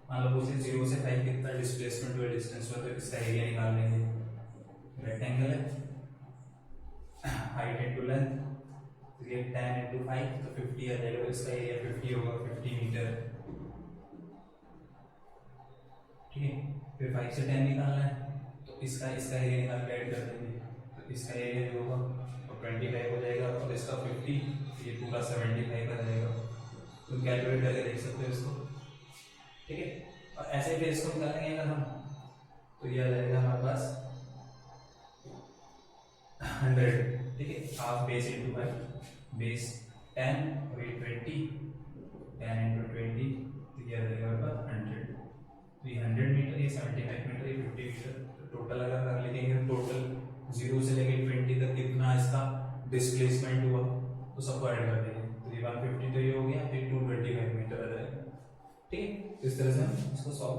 मान लो उसे 0 से 5 कितना डिस्प्लेसमेंट हुआ डिस्टेंस हुआ तो इसका एरिया निकाल लेंगे। रेक्टेंगल है हाइट इनटू लेंथ तो ये 10 इनटू 5 तो 50 आ जाएगा तो इसका एरिया 50 होगा 50 मीटर है। ठीक है फिर 5 से 10 निकालना है तो इसका एरिया निकाल के ऐड कर देंगे तो इसका एरिया जो होगा वो 25 हो जाएगा और इसका 50 ये पूरा 75 आ जाएगा। तुम कैलकुलेट करके देख सकते हो इसको। ठीक है और ऐसे फिर इसको निकालेंगे अगर हम तो ये आ जाएगा हमारे पास 100। ठीक है हाफ बेस इंटू बेस 10 और ये 20 10 इंटू 20 तो ये आ जाएगा हमारे पास 100 तो ये 100 मीटर ये 75 मीटर ये 50 मीटर तो टोटल अगर कर लिखेंगे टोटल 0 से लेके 20 तक कितना इसका डिस्प्लेसमेंट हुआ तो सबको ऐड कर देंगे तो ये 150 तो ये हो गया फिर 225 मीटर आ जाएगा। ठीक है इस तरह से हम इसको सॉल्व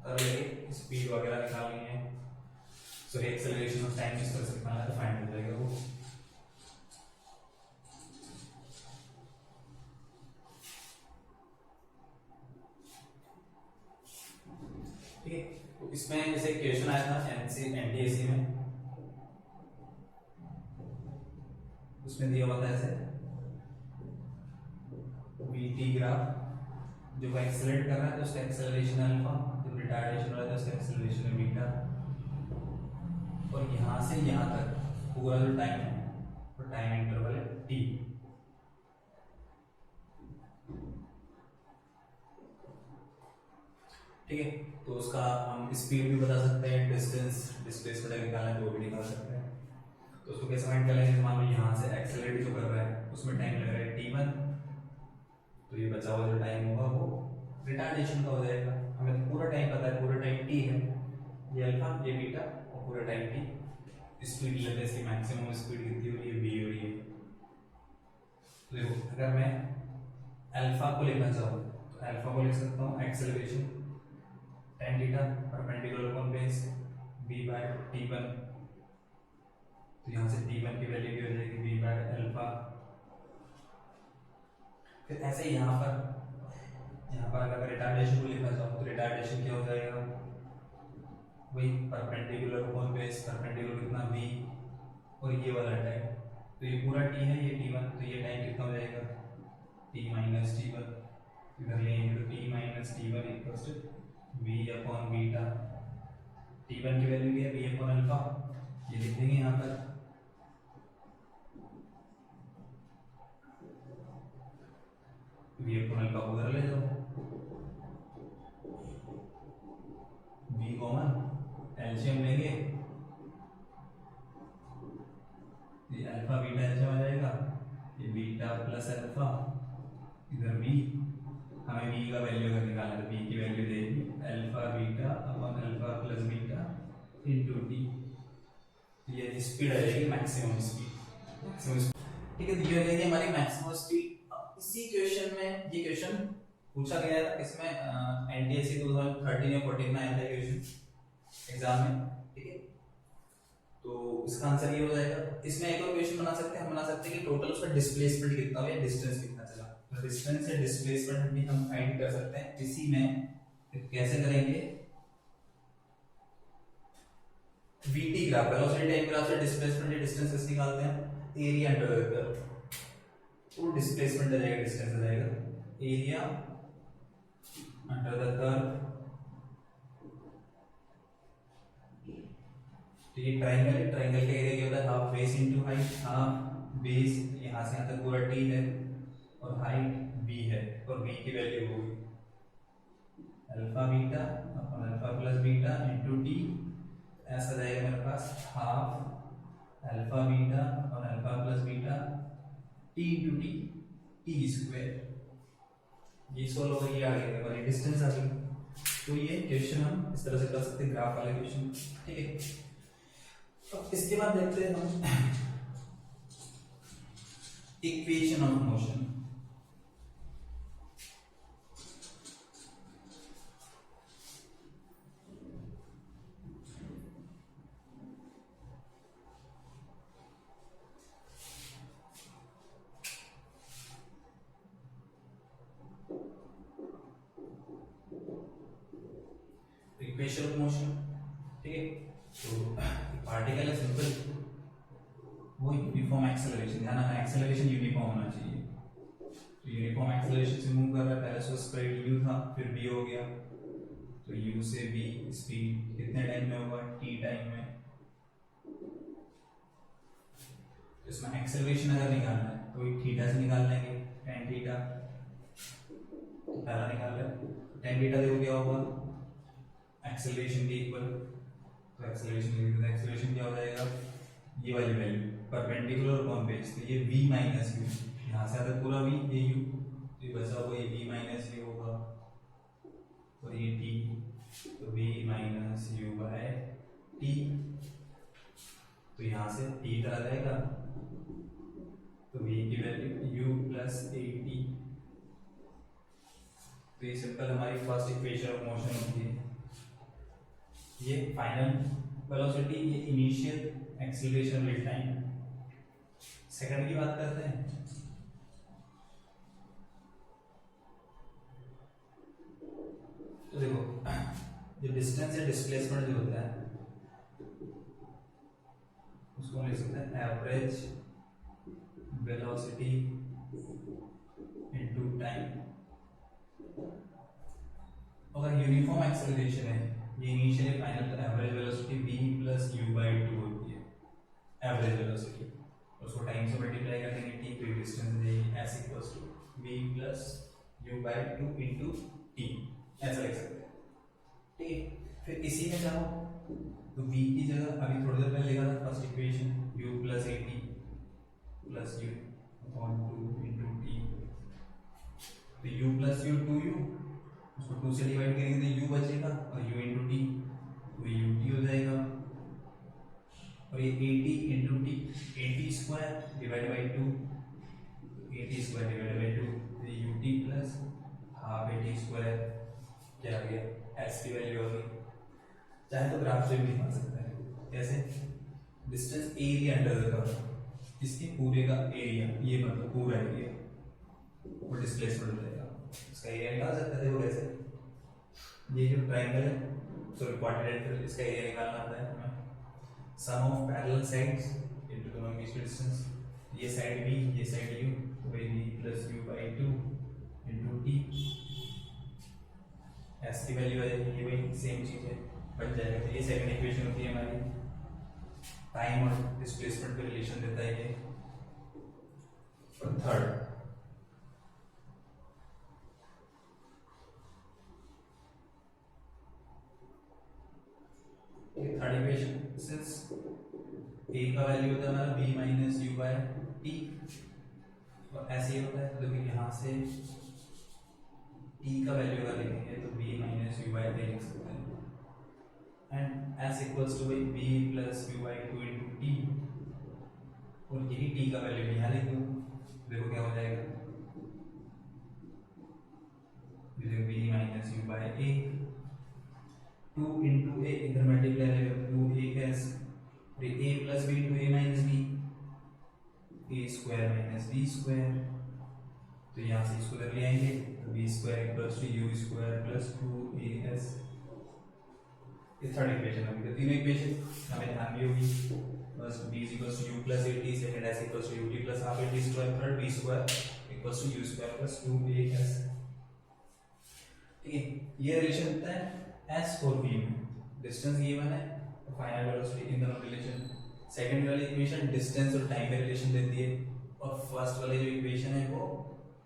कर लेंगे स्पीड वगैरह निकालनी है सॉरी एक्सेलरेशन ऑफ टाइम इस तरह से निकालना है तो फाइंड हो जाएगा वो। ठीक है तो इसमें जैसे क्वेश्चन आया था एनटीएससी में उसमें दिया हुआ था ऐसे वीटी ग्राफ जो एक्सेलरेट कर रहा है तो उसका एक्सेलरेशन अल्फा जो रिटार्डेशन हो रहा है तो उसका एक्सेलरेशन बीटा और यहाँ से यहाँ तक पूरा जो टाइम है वो टाइम इंटरवल है टी। ठीक है तो उसका हम स्पीड भी बता सकते हैं डिस्टेंस डिस्प्लेसमेंट निकालना है तो वो भी निकाल सकते हैं। तो उसको कैसे फाइंड कर लेंगे मान लो यहाँ से एक्सेलरेट जो कर रहा है उसमें टाइम लग रहा है t1 तो ये बचा हुआ जो टाइम होगा वो रिटार्डेशन का हो जाएगा। हमें तो पूरा टाइम पता है पूरा टाइम t है ये अल्फा ये बीटा और पूरा टाइम t। स्पीड लेते हैं इसकी मैक्सिमम स्पीड कितनी हो रही है v हो रही है। तो देखो अगर मैं अल्फा को लेना चाहूँ तो अल्फा को लिख सकता हूँ acceleration tan theta perpendicular upon base b/t1 तो यहाँ से t1 की वैल्यू क्या हो जाएगी b/अल्फा। फिर ऐसे यहाँ पर अगर रिटार्डेशन को लिखना चाहूँ तो रिटार्डेशन क्या हो जाएगा वही परपेंडिकुलर अपॉन बेस परपेंडिकुलर कितना v और ये वाला टाइम तो ये पूरा t है ये t1 तो ये टाइम कितना हो जाएगा t माइनस t1 इधर लेंगे तो t minus t1 equals to v upon beta. t1 की वैल्यू क्या है v अपॉन अल्फा ये लिख देंगे यहाँ पर v अपॉन अल्फा को उधर ले जाओ v कॉमन एलसीएम लेंगे ये अल्फा बीटा एलसीएम आ जाएगा ये बीटा प्लस अल्फा इधर v हमें v का वैल्यू अगर निकालना है तो v की वैल्यू देगी alpha beta upon alpha plus beta into t ये स्पीड आ जाएगी मैक्सिमम स्पीड। ठीक है तो ये हो जाएगी हमारी मैक्सिमम स्पीड। इसी क्वेश्चन में ये क्वेश्चन पूछा गया था इसमें एनटीएससी 2013 या 14 में आया था क्वेश्चन एग्जाम में। ठीक है तो इसका आंसर ये हो जाएगा। इसमें एक और क्वेश्चन बना सकते हैं हम बना सकते हैं कि टोटल उसका डिस्प्लेसमेंट कितना हो या डिस्टेंस कितना चला तो डिस्टेंस या डिस्प्लेसमेंट भी हम फाइंड कर सकते हैं। इसी में कैसे करेंगे VT graph, velocity time graph से डिस्प्लेसमेंट या डिस्टेंस निकालते हैं, एरिया अंडर द कर्व, तो डिस्प्लेसमेंट आ जाएगा, डिस्टेंस आ जाएगा, एरिया अंडर द कर्व। तो ये ट्रायंगल है, ट्रायंगल का एरिया क्या होता है, half base into height, half base यहां से यहां तक पूरा टी है और हाइट बी है, और बी की वैल्यू होगी alpha beta upon alpha plus beta into T, ऐसा जाएगा मेरे पास half alpha beta upon alpha plus beta T into T, T square. ये सोल्व होगा, ये आ गया हमारी डिस्टेंस आ गई। तो ये क्वेश्चन हम इस तरह से कर सकते हैं, ग्राफ वाले क्वेश्चन, ठीक है। अब इसके बाद देखते हैं हम equation of motion. Equation of motion, ठीक है। तो पार्टिकल है सिंपल, वो यूनिफॉर्म एक्सेलरेशन, ध्यान रखना एक्सेलरेशन यूनिफॉर्म होना चाहिए। तो यूनिफॉर्म एक्सेलरेशन से मूव कर रहा है, पहले सो स्प्रेड u था, फिर b हो गया, तो u से b स्पीड कितने टाइम में होगा, t टाइम में। तो इसमें एक्सेलरेशन अगर निकालना है तो थीटा से निकाल लेंगे, tan थीटा पहला निकाल रहे हैं, tan थीटा देखो क्या होगा, एक्सेलरेशन के इक्वल। तो एक्सेलरेशन क्या हो जाएगा, ये वाली वैल्यू परपेंडिकुलर कौन पेज, तो ये v माइनस यू, यहाँ से आता पूरा v, ये u, तो ये बचा हुआ ये v माइनस यू होगा, और ये t, तो v minus u by t, तो यहाँ से t इधर आ जाएगा, तो v की value u plus A T. तो ये सिंपल हमारी फर्स्ट इक्वेशन ऑफ मोशन होती है। ये फाइनल वेलोसिटी, ये initial acceleration with time. Second की बात करते हैं। तो देखो जो डिस्टेंस या डिस्प्लेसमेंट जो होता है उसको ले सकते हैं एवरेज वेलोसिटी इनटू टाइम। अगर यूनिफॉर्म एक्सेलरेशन है, ये initially final average velocity v plus u by 2 होती है एवरेज वेलोसिटी, उसको टाइम से मल्टीप्लाई कर देंगे, t की डिस्टेंस देगी s equals to v plus u by 2 into t, ऐसा लिख सकते हैं, ठीक है। फिर इसी में चाहो तो v की जगह अभी थोड़ी देर पहले लिखा था first equation u plus A T plus u upon 2 into t, तो u प्लस u 2u, उसको 2 से डिवाइड करेंगे तो u बचेगा और u इंटू टी, तो ये ut हो जाएगा, और ये at into T, at square divide by 2, at square divide by 2, तो ये ut plus half at square, क्या आ गया s की वैल्यू आ गई। चाहे तो ग्राफ से भी निकाल सकते हैं, कैसे, distance area under the curve, इसके पूरे का एरिया, ये मतलब पूरा एरिया, वो डिस्प्लेसमेंट हो जाएगा, इसका एरिया निकाल सकते थे वो कैसे, ये जो ट्रायंगल है सॉरी क्वाड्रिलेटरल, इसका एरिया निकालना आता है हमें, सम ऑफ पैरेलल साइड्स इनटू दोनों की डिस्टेंस, ये साइड b ये साइड u, तो ये v plus u by 2 into t, s की वैल्यू आ जाएगी, ये वही सेम चीज है, बन जाएगा। तो ये सेकंड इक्वेशन होती है हमारी, टाइम और डिस्प्लेसमेंट का रिलेशन देता है ये। और थर्ड इक्वेशन, सिंस a का वैल्यू होता है हमारा b minus u by t, और ऐसे ही होता है, तो यहाँ से t का वैल्यू अगर लिखेंगे तो b minus u by t लिख सकते हैं, and s equals to b plus u by 2 into t, और यही t का वैल्यू यहाँ लिख दो, देखो क्या हो जाएगा, देखो b minus u by a, 2 into a इधर मल्टीप्लाई करेगा 2a s, और a plus b into a minus b, a square minus b square, तो यहाँ से इसको कर ले आएंगे, तो b square equals to u square plus 2as, ये थर्ड इक्वेशन होगी। तो तीनों इक्वेशन हमें ध्यान में होगी। First b equals to u plus 80, second s equals to ut plus half 80 square, third b square equals to u square plus 2as। ठीक है, ये रिलेशन होता है s और v में। डिस्टेंस गिवन है तो फाइनल वेलोसिटी इन दोनों रिलेशन। सेकंड वाली इक्वेशन डिस्टेंस और टाइम में रिलेशन देती है, और फर्स्ट वाली जो इक्वेशन है वो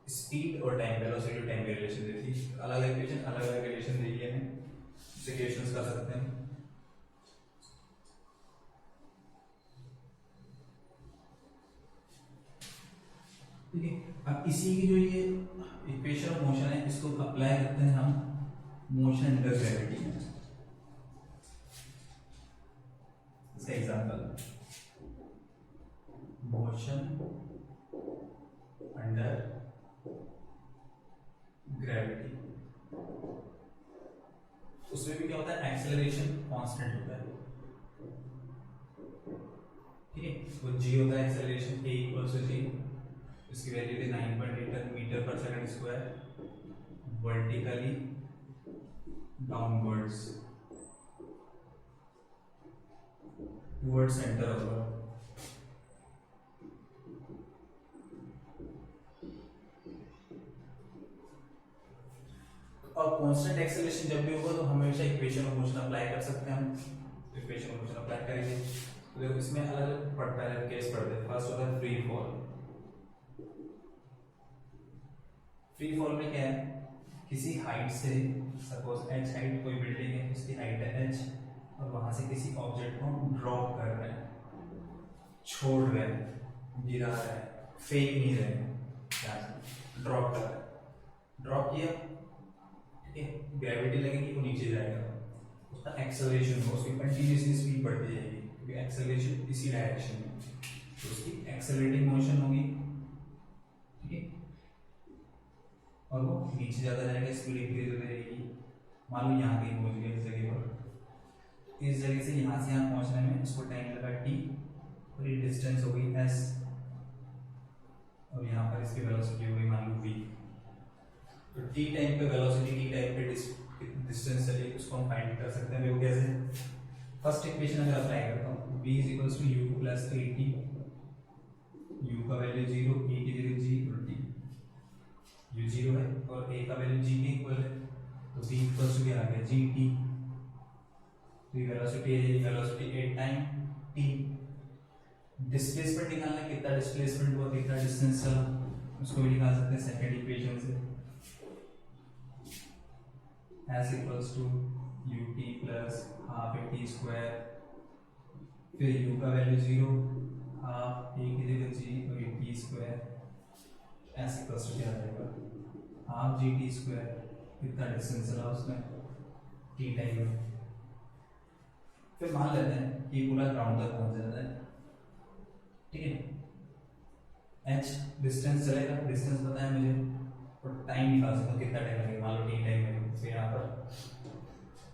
स्पीड और टाइम वेलोसिटी और टाइम में रिलेशन देती है। अलग अलग इक्वेशन अलग अलग रिलेशन दी है, इससे क्वेश्चंस कर सकते हैं। ठीक है, अब इसी की जो ये इक्वेशन ऑफ मोशन है इसको अप्लाई करते हैं हम मोशन अंडर ग्रेविटी में। इसका एग्जांपल मोशन अंडर ग्रेविटी। उसमें भी क्या होता है, एक्सेलरेशन कांस्टेंट होता है। ठीक है, तो g होता है acceleration, a equals to g, इसकी वैल्यू थी 9.8 metre per second square vertically downwards towards centre of earth. और कांस्टेंट एक्सेलरेशन जब भी होगा तो हमेशा इक्वेशन ऑफ मोशन अप्लाई कर सकते हैं हम। इक्वेशन ऑफ मोशन अप्लाई करेंगे तो देखो इसमें अलग अलग पहले केस पढ़ते हैं। फर्स्ट होता है फ्री फॉल। फ्री फॉल में क्या है, किसी हाइट से, सपोज h हाइट, कोई बिल्डिंग है उसकी हाइट है h, और वहां से किसी ऑब्जेक्ट को ड्रॉप कर रहे हैं, छोड़ रहे हैं, गिरा रहे हैं, फेंक नहीं रहे हैं, ड्रॉप कर रहे हैं। ड्रॉप किया, ठीक है, ग्रेविटी लगेगी वो नीचे जाएगा, उसका एक्सेलरेशन होगा, उसकी कंटिन्यूअसली स्पीड बढ़ती जाएगी क्योंकि एक्सेलरेशन इसी डायरेक्शन में, तो उसकी एक्सेलरेटिंग मोशन होगी। ठीक है, और वो नीचे जाता जाएगा, स्पीड इंक्रीज होती रहेगी। मान लो यहाँ कहीं पहुंच गया इस जगह पर, इस जगह से यहाँ पहुंचने में उसको टाइम लगा t, और ये डिस्टेंस होगी s, और यहाँ पर इसकी वेलोसिटी होगी मान लो v। तो t टाइम पे वेलोसिटी, t टाइम पे डिस्टेंस चलिए, उसको हम फाइंड कर सकते हैं। वो कैसे, फर्स्ट इक्वेशन अगर अप्लाई करता हूँ, v equals to u plus 80, u का वैल्यू 0, a की जगह g और t, u 0 है और a का वैल्यू g के इक्वल है, तो v इक्वल्स टू क्या आ गया, gt। तो ये वेलोसिटी है, ये वेलोसिटी 8 टाइम t। डिस्प्लेसमेंट निकालना है, कितना डिस्प्लेसमेंट हुआ, कितना डिस्टेंस चला, उसको भी निकाल सकते हैं सेकंड इक्वेशन से। s equals to ut plus half 80 square, फिर u का वैल्यू 0, हाफ a की जगह g और 80 स्क्वायर, s इक्वल्स टू क्या आ जाएगा, हाफ gt स्क्वायर। कितना डिस्टेंस चला उसमें, t टाइम में। फिर मान लेते हैं कि पूरा ग्राउंड तक पहुंच जाता है। ठीक है, h डिस्टेंस चलेगा, डिस्टेंस पता है मुझे, और टाइम निकाल सकता हूँ कितना टाइम लगेगा, मान लो t टाइम में। फिर यहाँ पर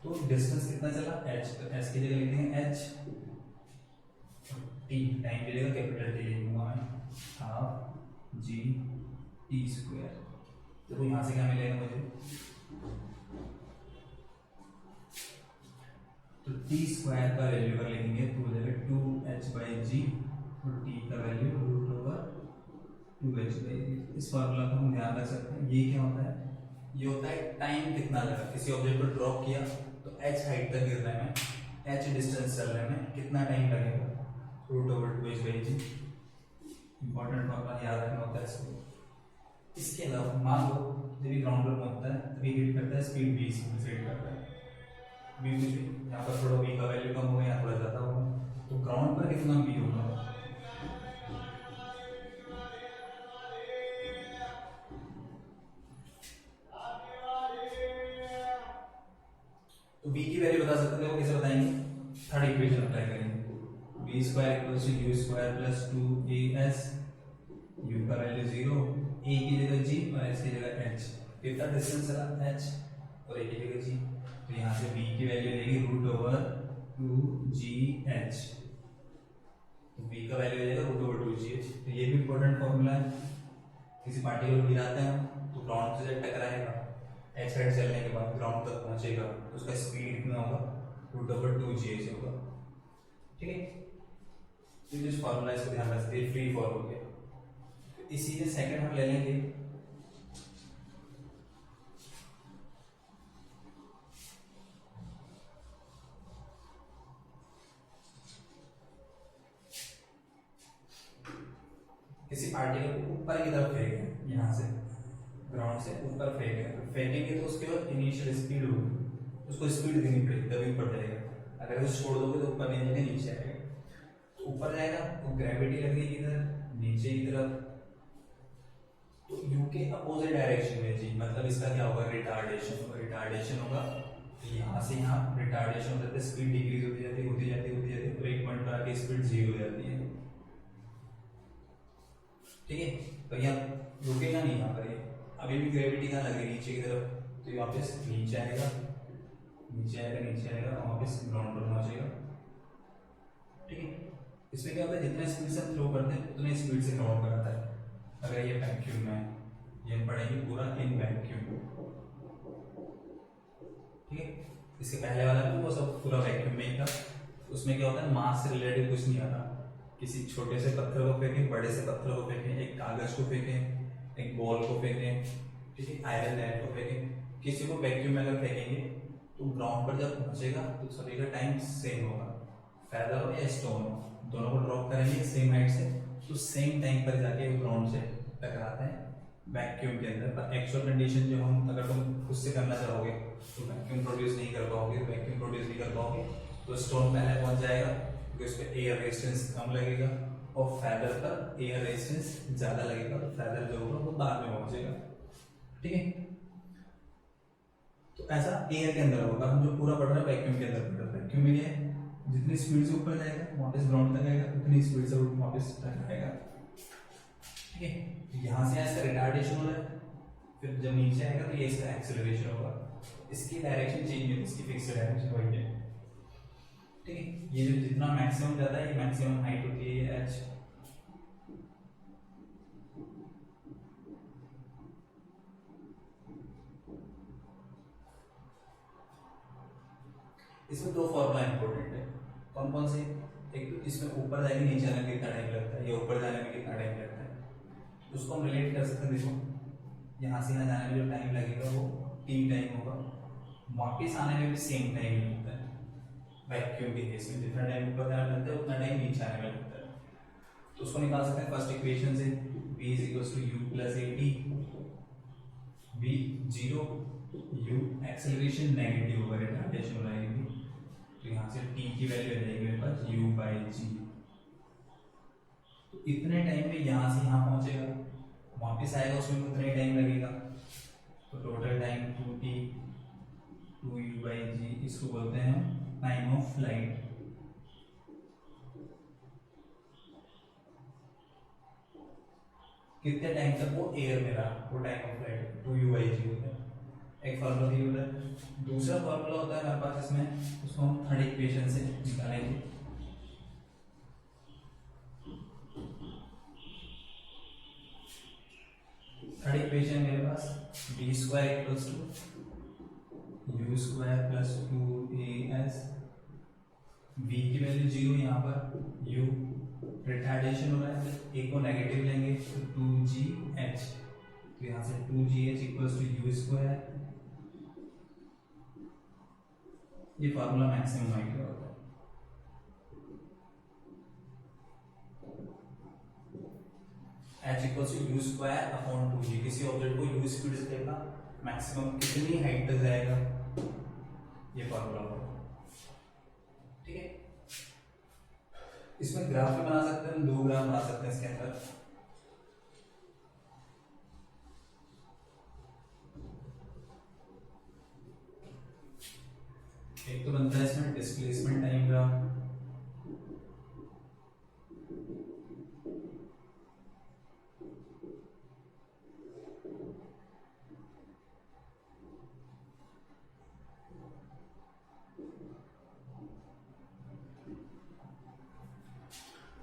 तो डिस्टेंस कितना चला h, तो h की जगह लिखते हैं h, t टाइम की जगह कैपिटल T लिखूंगा मैं, हाफ g t स्क्वायर। तो यहाँ से क्या मिलेगा मुझे, तो t स्क्वायर का वैल्यू कर लेंगे तो हो जाएगा 2h/g, और t का वैल्यू √2h/g। इस फार्मूला को हम ध्यान रख सकते हैं। ये क्या होता है, ये होता है टाइम कितना लगा, किसी ऑब्जेक्ट को ड्रॉप किया तो h हाइट तक गिरने में, h डिस्टेंस चलने में कितना टाइम लगेगा, √2h/g। इंपॉर्टेंट फार्मूला याद रखना होता है इसको। इसके अलावा मान लो जब ये ग्राउंड पर पहुंचता है तो ये गिर करता है, स्पीड v से सेट करता है, v कुछ भी, यहाँ पर थोड़ा v का वैल्यू कम होगा, यहाँ थोड़ा ज़्यादा होगा, तो ग्राउंड पर कितना v होगा, तो v की वैल्यू बता सकते हो, कैसे बताएंगे, थर्ड इक्वेशन अप्लाई करेंगे, v square equals to u square plus 2as, u का वैल्यू 0, a की जगह g और s की जगह h। कितना डिस्टेंस चला h, और a की जगह g, तो यहाँ से v की वैल्यू लेगी √2gh, तो v का वैल्यू आ जाएगा √2gh। तो ये भी इंपॉर्टेंट फॉर्मूला है। किसी पार्टिकल को गिराते हैं तो ग्राउंड से टकराएगा, h हाइट चलने के बाद ग्राउंड तक पहुंचेगा तो उसका स्पीड कितना होगा, √/2gh होगा। ठीक है, तो जिस फॉर्मूला इसको ध्यान रख सकते हैं, फ्री फॉर हो गया। इसी से सेकंड हम ले लेंगे, किसी पार्टिकल को ऊपर की तरफ फेंकें, यहाँ से ग्राउंड से ऊपर फेंकेंगे तो उसके बाद इनिशियल स्पीड होगी, उसको स्पीड देनी पड़ेगी तभी ऊपर जाएगा। अगर उसे छोड़ दोगे तो ऊपर नहीं जाएगा, नीचे आएगा। तो ऊपर जाएगा तो ग्रेविटी लगेगी इधर नीचे की तरफ, तो यू के अपोजिट डायरेक्शन में जी, मतलब इसका क्या होगा, रिटार्डेशन होगा। तो यहाँ से यहाँ रिटार्डेशन हो जाता है, स्पीड डिक्रीज होती जाती है और एक पॉइंट पर आके स्पीड 0 हो जाती है। ठीक है, तो यहाँ रुकेगा नहीं, यहाँ पर अभी भी ग्रेविटी कहाँ लग रही है, नीचे की तरफ, तो ये वापस नीचे आएगा और वापस ग्राउंड पर पहुंचेगा। ठीक है, इसमें क्या होता है, जितना स्पीड से थ्रो करते हैं उतने स्पीड से ग्राउंड पर आता है। अगर ये वैक्यूम में, ये हम पढ़ेंगे पूरा इन वैक्यूम। ठीक है, इसके पहले वाला भी वो सब पूरा वैक्यूम में ही था। उसमें क्या होता है, मास से रिलेटेड कुछ नहीं आता। किसी छोटे से पत्थर को फेंकें, बड़े से पत्थर को फेंकें, एक कागज को फेंकें, एक बॉल को फेंकें, ठीक है, आयरन रॉड को फेंकें, किसी को वैक्यूम में अगर फेंकेंगे तो ग्राउंड पर जब पहुंचेगा तो सभी का टाइम सेम होगा। फेदर हो या स्टोन हो, दोनों को ड्रॉप करेंगे सेम हाइट से, तो सेम टाइम पर जाके वो ग्राउंड से टकराते हैं वैक्यूम के अंदर। पर एक्चुअल कंडीशन जो हम, अगर तुम खुद से करना चाहोगे तो वैक्यूम प्रोड्यूस नहीं कर पाओगे, तो स्टोन पहले पहुंच जाएगा क्योंकि उस पर एयर रेजिस्टेंस कम लगेगा और फेदर पर एयर रेजिस्टेंस ज्यादा लगेगा, तो फेदर जो होगा वो बाद में पहुंचेगा। ठीक है, तो ऐसा एयर के अंदर होगा। हम जो पूरा पढ़ रहे हैं वैक्यूम के अंदर पढ़ रहे हैं। वैक्यूम में क्या है, जितनी स्पीड से ऊपर जाएगा वापस ग्राउंड तक आएगा, उतनी स्पीड से वापस तक आएगा। ठीक है, यहाँ से इसका रिटार्डेशन हो रहा है, फिर जब नीचे आएगा तो ये इसका एक्सेलरेशन होगा। इसकी डायरेक्शन चेंज नहीं होती, इसकी फिक्स डायरेक्शन वही है। ठीक है, ये जो जितना मैक्सिमम जाता है, ये मैक्सिमम हाइट होती है, ये h। इसमें दो फॉर्मूला इंपॉर्टेंट है। कौन कौन से, एक तो इसमें ऊपर जाने नीचे आने में कितना टाइम लगता है, या ऊपर जाने में कितना टाइम लगता है, उसको हम रिलेट कर सकते हैं। देखो, यहाँ से यहाँ जाने में जो टाइम लगेगा वो t टाइम होगा, वापिस आने में भी सेम टाइम लगता है। वैक्यूम के केस में जितना टाइम ऊपर जाने में लगता है उतना टाइम नीचे आने में लगता है। तो उसको निकाल सकते हैं फर्स्ट इक्वेशन से, v = u + at, v 0, u acceleration negative होगा, रिटार्डेशन हो जाएगी, तो यहाँ से t की वैल्यू आ जाएगी मेरे पास u/g। तो इतने टाइम में यहाँ से यहाँ पहुंचेगा, वापस आएगा उसमें उतना टाइम लगेगा, तो टोटल टाइम 2t 2u/g, इसको बोलते हैं टाइम ऑफ फ्लाइट। कितने टाइम तक वो एयर में रहा, वो टाइम ऑफ फ्लाइट 2u/g होता है। एक फॉर्मूला भी होता है। दूसरा फॉर्मूला होता है हमारे पास इसमें, उसको हम थर्ड इक्वेशन से निकालेंगे। थर्ड इक्वेशन मेरे पास v² = u² + 2as, v की वैल्यू 0, यहाँ पर u रिटार्डेशन हो रहा है, a को नेगेटिव लेंगे तो 2gh, तो यहाँ से 2gh = u²। ये फार्मूला मैक्सिमम हाइट का होता है। h = u²/2g, किसी ऑब्जेक्ट को u स्पीड से देखना, मैक्सिमम कितनी हाइट तक जाएगा, ये फार्मूला होगा। ठीक है, इसमें ग्राफ भी बना सकते हैं, 2 ग्राफ बना सकते हैं इसके अंदर। एक तो बनता है इसमें डिस्प्लेसमेंट टाइम ग्राफ,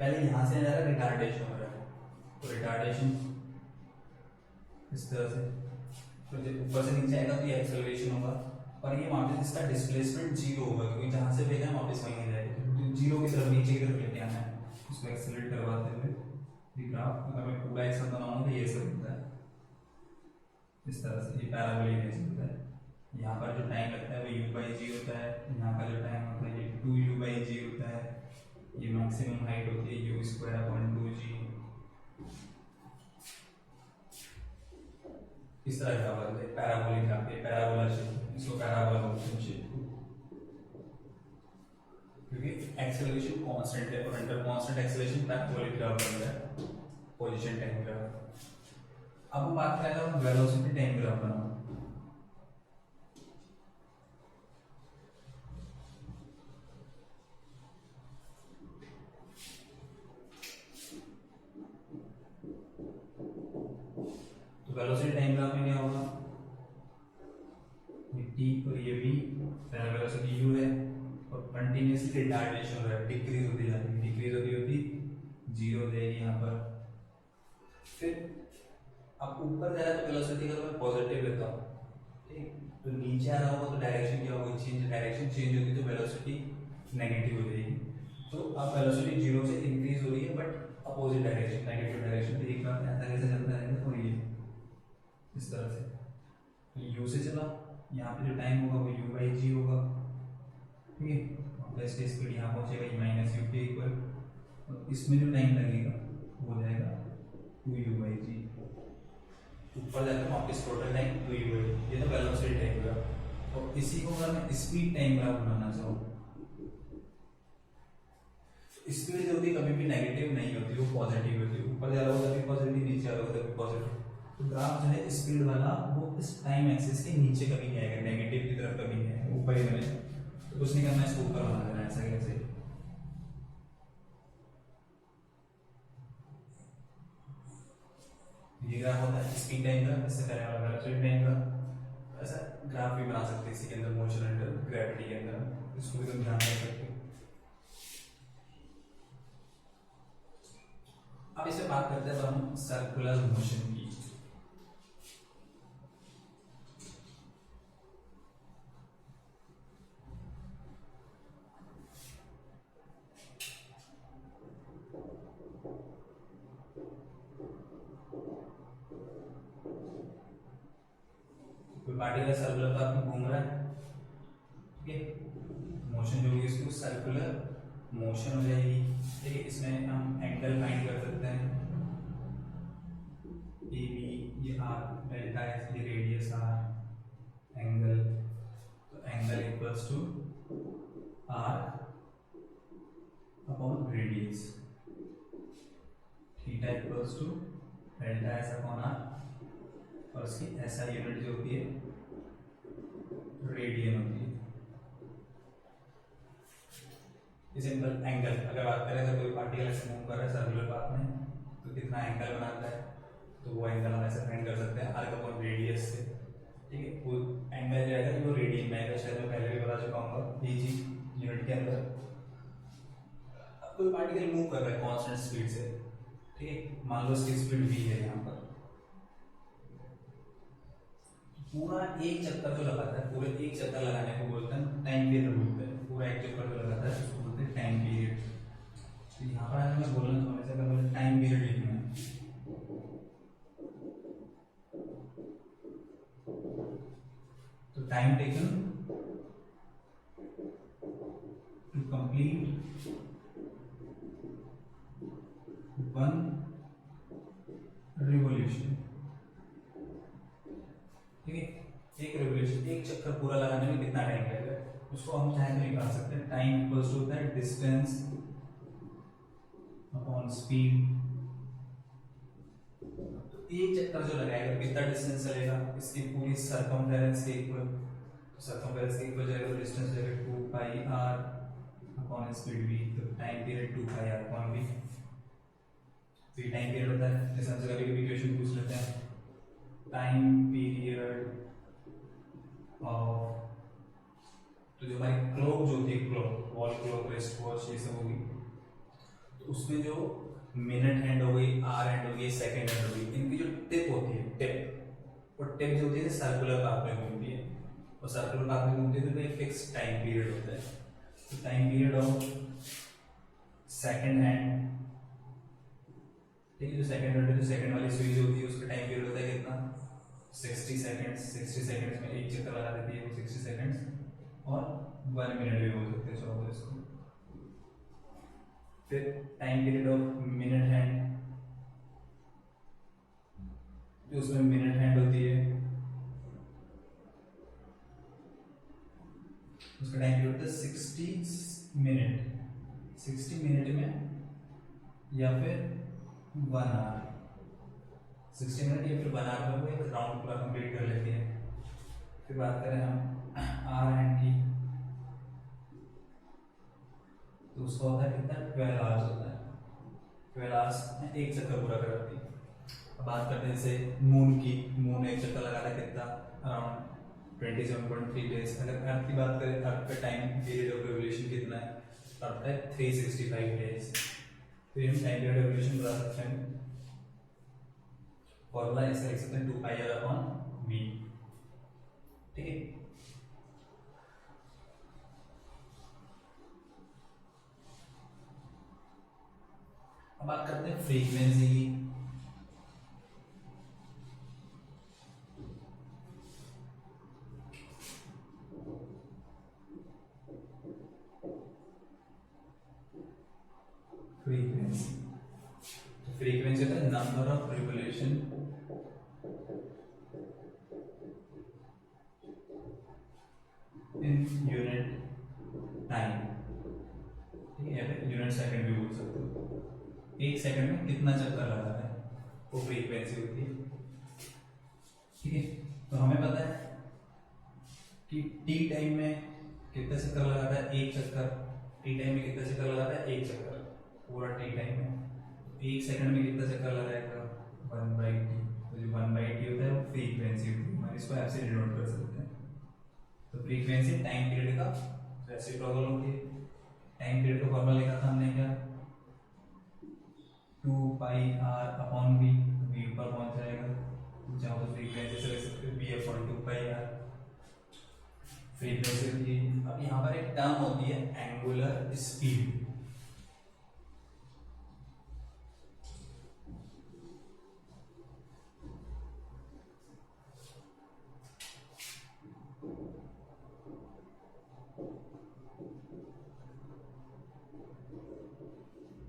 पहले यहां से जा रहा है, रिटार्डेशन हो रहा है, तो रिटार्डेशन इस तरह से, तो जब ऊपर से नीचे आएगा तो ये एक्सेलरेशन होगा, और ये वापस इसका डिस्प्लेसमेंट जीरो होगा क्योंकि जहां से भेजा है वापस वहीं जाएगा, तो जीरो की तरफ नीचे की तरफ लेके आना है। इसको एक्सेलरेट करवाते हुए ग्राफ अगर मैं पूरा एक साथ बनाऊंगा तो ये सब होता है इस तरह से, ये पैराबोलिक ऐसे होता है। यहाँ पर जो टाइम लगता है वो u बाई जी होता है, यहाँ का जो टाइम होता है ये 2u बाई जी होता है, ये मैक्सिमम हाइट होती है u स्क्वायर अपॉन 2g। इस तरह का बनता है पैराबोलिक ग्राफ, ये पैराबोला शेप, इसको पैराबोला बोलते हैं शेप को, क्योंकि एक्सेलरेशन कांस्टेंट है और under constant acceleration parabolic graph बन रहा है, पोजीशन टाइम ग्राफ। अब हम बात करें तो वेलोसिटी टाइम ग्राफ बनाओ। तो वेलोसिटी टाइम ग्राफ में क्या होगा, ये t और ये v, पहला वेलोसिटी u है और कंटिन्यूअसली रिटार्डेशन हो रहा है, डिक्रीज होती जा रही है, डिक्रीज होती जीरो हो जाएगी यहाँ पर। फिर अब ऊपर जा रहा है तो वेलोसिटी का मैं पॉजिटिव लेता हूँ, ठीक, तो नीचे आ रहा होगा तो डायरेक्शन क्या होगी, चेंज, डायरेक्शन चेंज होगी तो वेलोसिटी नेगेटिव हो जाएगी। तो अब वेलोसिटी जीरो से इंक्रीज हो रही है but opposite direction, negative direction. तो एक बार ऐसा कैसे चलता रहेगा, और ये इस तरह से u से चला, यहाँ पे जो टाइम होगा वो u बाई जी होगा, ठीक है, और इसकी स्पीड यहाँ पहुँचेगा e माइनस यू के इक्वल, और इसमें जो टाइम लगेगा वो हो जाएगा 2u बाई जी। ऊपर जाकर वापस टोटल टाइम 2u बाई जी, ये तो वेलोसिटी टाइम ग्राफ। और इसी को अगर मैं स्पीड टाइम ग्राफ बनाना चाहूँ, स्पीड जो होती है कभी भी नेगेटिव नहीं होती, वो पॉजिटिव होती है, ऊपर जा रहा होगा तभी पॉजिटिव, नीचे आ रहा होगा तभी पॉजिटिव। तो ग्राफ जो है स्पीड वाला वो इस टाइम एक्सिस के नीचे कभी नहीं आएगा, नेगेटिव की तरफ कभी नहीं आएगा, ऊपर ही रहेगा। तो कुछ नहीं करना, इसको ऊपर बना देना ऐसा कैसे। ये ग्राफ होता है स्पीड टाइम का, इससे पहले वाला वेलोसिटी टाइम का। ऐसा ग्राफ भी बना सकते हैं इसी के अंदर, मोशन अंडर ग्रेविटी के अंदर, इसको भी तुम ध्यान रख सकते हो। अब इसे बात करते हैं तो हम सर्कुलर मोशन की। कोई पार्टिकल सर्कुलर पाथ में घूम रहा है, ठीक है, मोशन जो होगी इसको सर्कुलर मोशन हो जाएगी, ठीक है। इसमें हम एंगल फाइंड कर सकते हैं, ए बी, ये आर, डेल्टा एस, ये रेडियस आर, एंगल, तो angle equals to r upon radius, theta equals to delta s upon r, और इसकी ऐसा यूनिट जो होती है रेडियन होती है। सिंपल एंगल अगर बात करें तो कोई पार्टिकल ऐसे मूव कर रहा है सर्कुलर पाथ में तो कितना एंगल बनाता है, तो वो एंगल हम ऐसे फाइंड कर सकते हैं आर अपॉन रेडियस से, ठीक है। वो एंगल जो है वो रेडियन में आएगा, शायद मैं पहले भी बता चुका हूँ ये चीज यूनिट के अंदर। अब कोई पार्टिकल मूव कर रहा है कांस्टेंट स्पीड से, ठीक है, मान लो इसकी स्पीड v है, यहाँ पर पूरा एक चक्कर जो लगाता है, पूरे एक चक्कर लगाने को बोलते हैं टाइम पीरियड बोलते हैं, पूरा एक चक्कर जो लगाता है उसको बोलते हैं टाइम पीरियड। तो यहाँ पर अगर मैं बोलना चाहूँ ऐसे, अगर मुझे टाइम पीरियड लिखना है तो time taken to complete one revolution, ठीक है, एक रेवोल्यूशन, एक चक्कर पूरा लगाने में कितना टाइम लगेगा, उसको हम चाहे तो निकाल सकते हैं। Time equals to that distance upon speed. तो एक चक्कर जो लगाएगा कितना डिस्टेंस चलेगा, इसकी पूरी सर्कमफेरेंस के इक्वल, तो सर्कमफेरेंस के इक्वल जाएगा, तो डिस्टेंस जाएगा 2 पाई r अपॉन स्पीड v, तो टाइम पीरियड 2 पाई r अपॉन v। तो ये टाइम पीरियड होता है। जैसे हमसे कभी कभी क्वेश्चन पूछ लेते हैं टाइम पीरियड ऑफ, तो जो हमारी क्लॉक जो होती है, clock, wall clock, wrist watch, ये सब होगी, तो उसमें जो मिनट हैंड हो गई, आर हैंड हो गई, सेकंड हैंड हो गई, इनकी जो टिप होती है, टिप, और टिप जो होती है सर्कुलर पाथ में घूमती है, और सर्कुलर पाथ में घूमती है तो एक फिक्स टाइम पीरियड होता है। तो time period of second hand, ठीक है, जो सेकंड हैंड जो सेकंड वाली सुई जो होती है उसका टाइम पीरियड होता है कितना, 60 सेकंड्स। 60 सेकंड्स में एक चक्कर लगा देती है वो 60 सेकंड्स, और 1 मिनट भी बोल सकते हैं चलो इसको। फिर time period of minute hand, जो उसमें मिनट हैंड होती है उसका टाइम पीरियड होता है 60 मिनट। 60 मिनट में या फिर 1 आवर, 60 मिनट या फिर 1 आवर में वो एक राउंड पूरा कंप्लीट कर लेती है। फिर बात करें हम आर हैंड की, तो उसका होता है कितना, 12 आवर्स होता है। 12 आवर्स में एक चक्कर पूरा कराती है। अब बात करते हैं जैसे मून की, मून एक चक्कर लगाता है कितना, अराउंड 27.3 डेज। अगर अर्थ की बात करें, अर्थ का टाइम पीरियड ऑफ रेवोल्यूशन कितना है, अर्थ का 365 डेज। तो हम टाइम पीरियड ऑफ रेवोल्यूशन बता सकते हैं, फॉर्मूला इसका लिख सकते हैं 2πr/v, ठीक है। अब बात करते हैं फ्रीक्वेंसी की। फ्रीक्वेंसी, तो फ्रीक्वेंसी होता है number of revolution in unit time, ठीक है, यूनिट सेकंड भी बोल सकते हो। एक सेकंड में कितना चक्कर लगा है वो फ्रीक्वेंसी होती है, ठीक है। तो हमें पता है कि टी टाइम में कितना चक्कर लगाता है, एक चक्कर। टी टाइम में कितना चक्कर लगाता है, एक चक्कर पूरा टी टाइम में। एक सेकंड में कितना चक्कर लगाएगा, 1/t। तो जो 1/t होता है वो फ्रीक्वेंसी होती है, इसको ऐसे डिनोट कर सकते हैं। तो फ्रीक्वेंसी टाइम पीरियड का रेसिप्रोकल होती है। टाइम पीरियड का फॉर्मूला लिखा था हमने क्या, 2πr/v, v ऊपर पहुंच जाएगा, चाहो तो फ्रीक्वेंसी से लिख सकते हो v/2πr, फ्रीक्वेंसी होती है। अब यहाँ पर एक टर्म होती है एंगुलर स्पीड।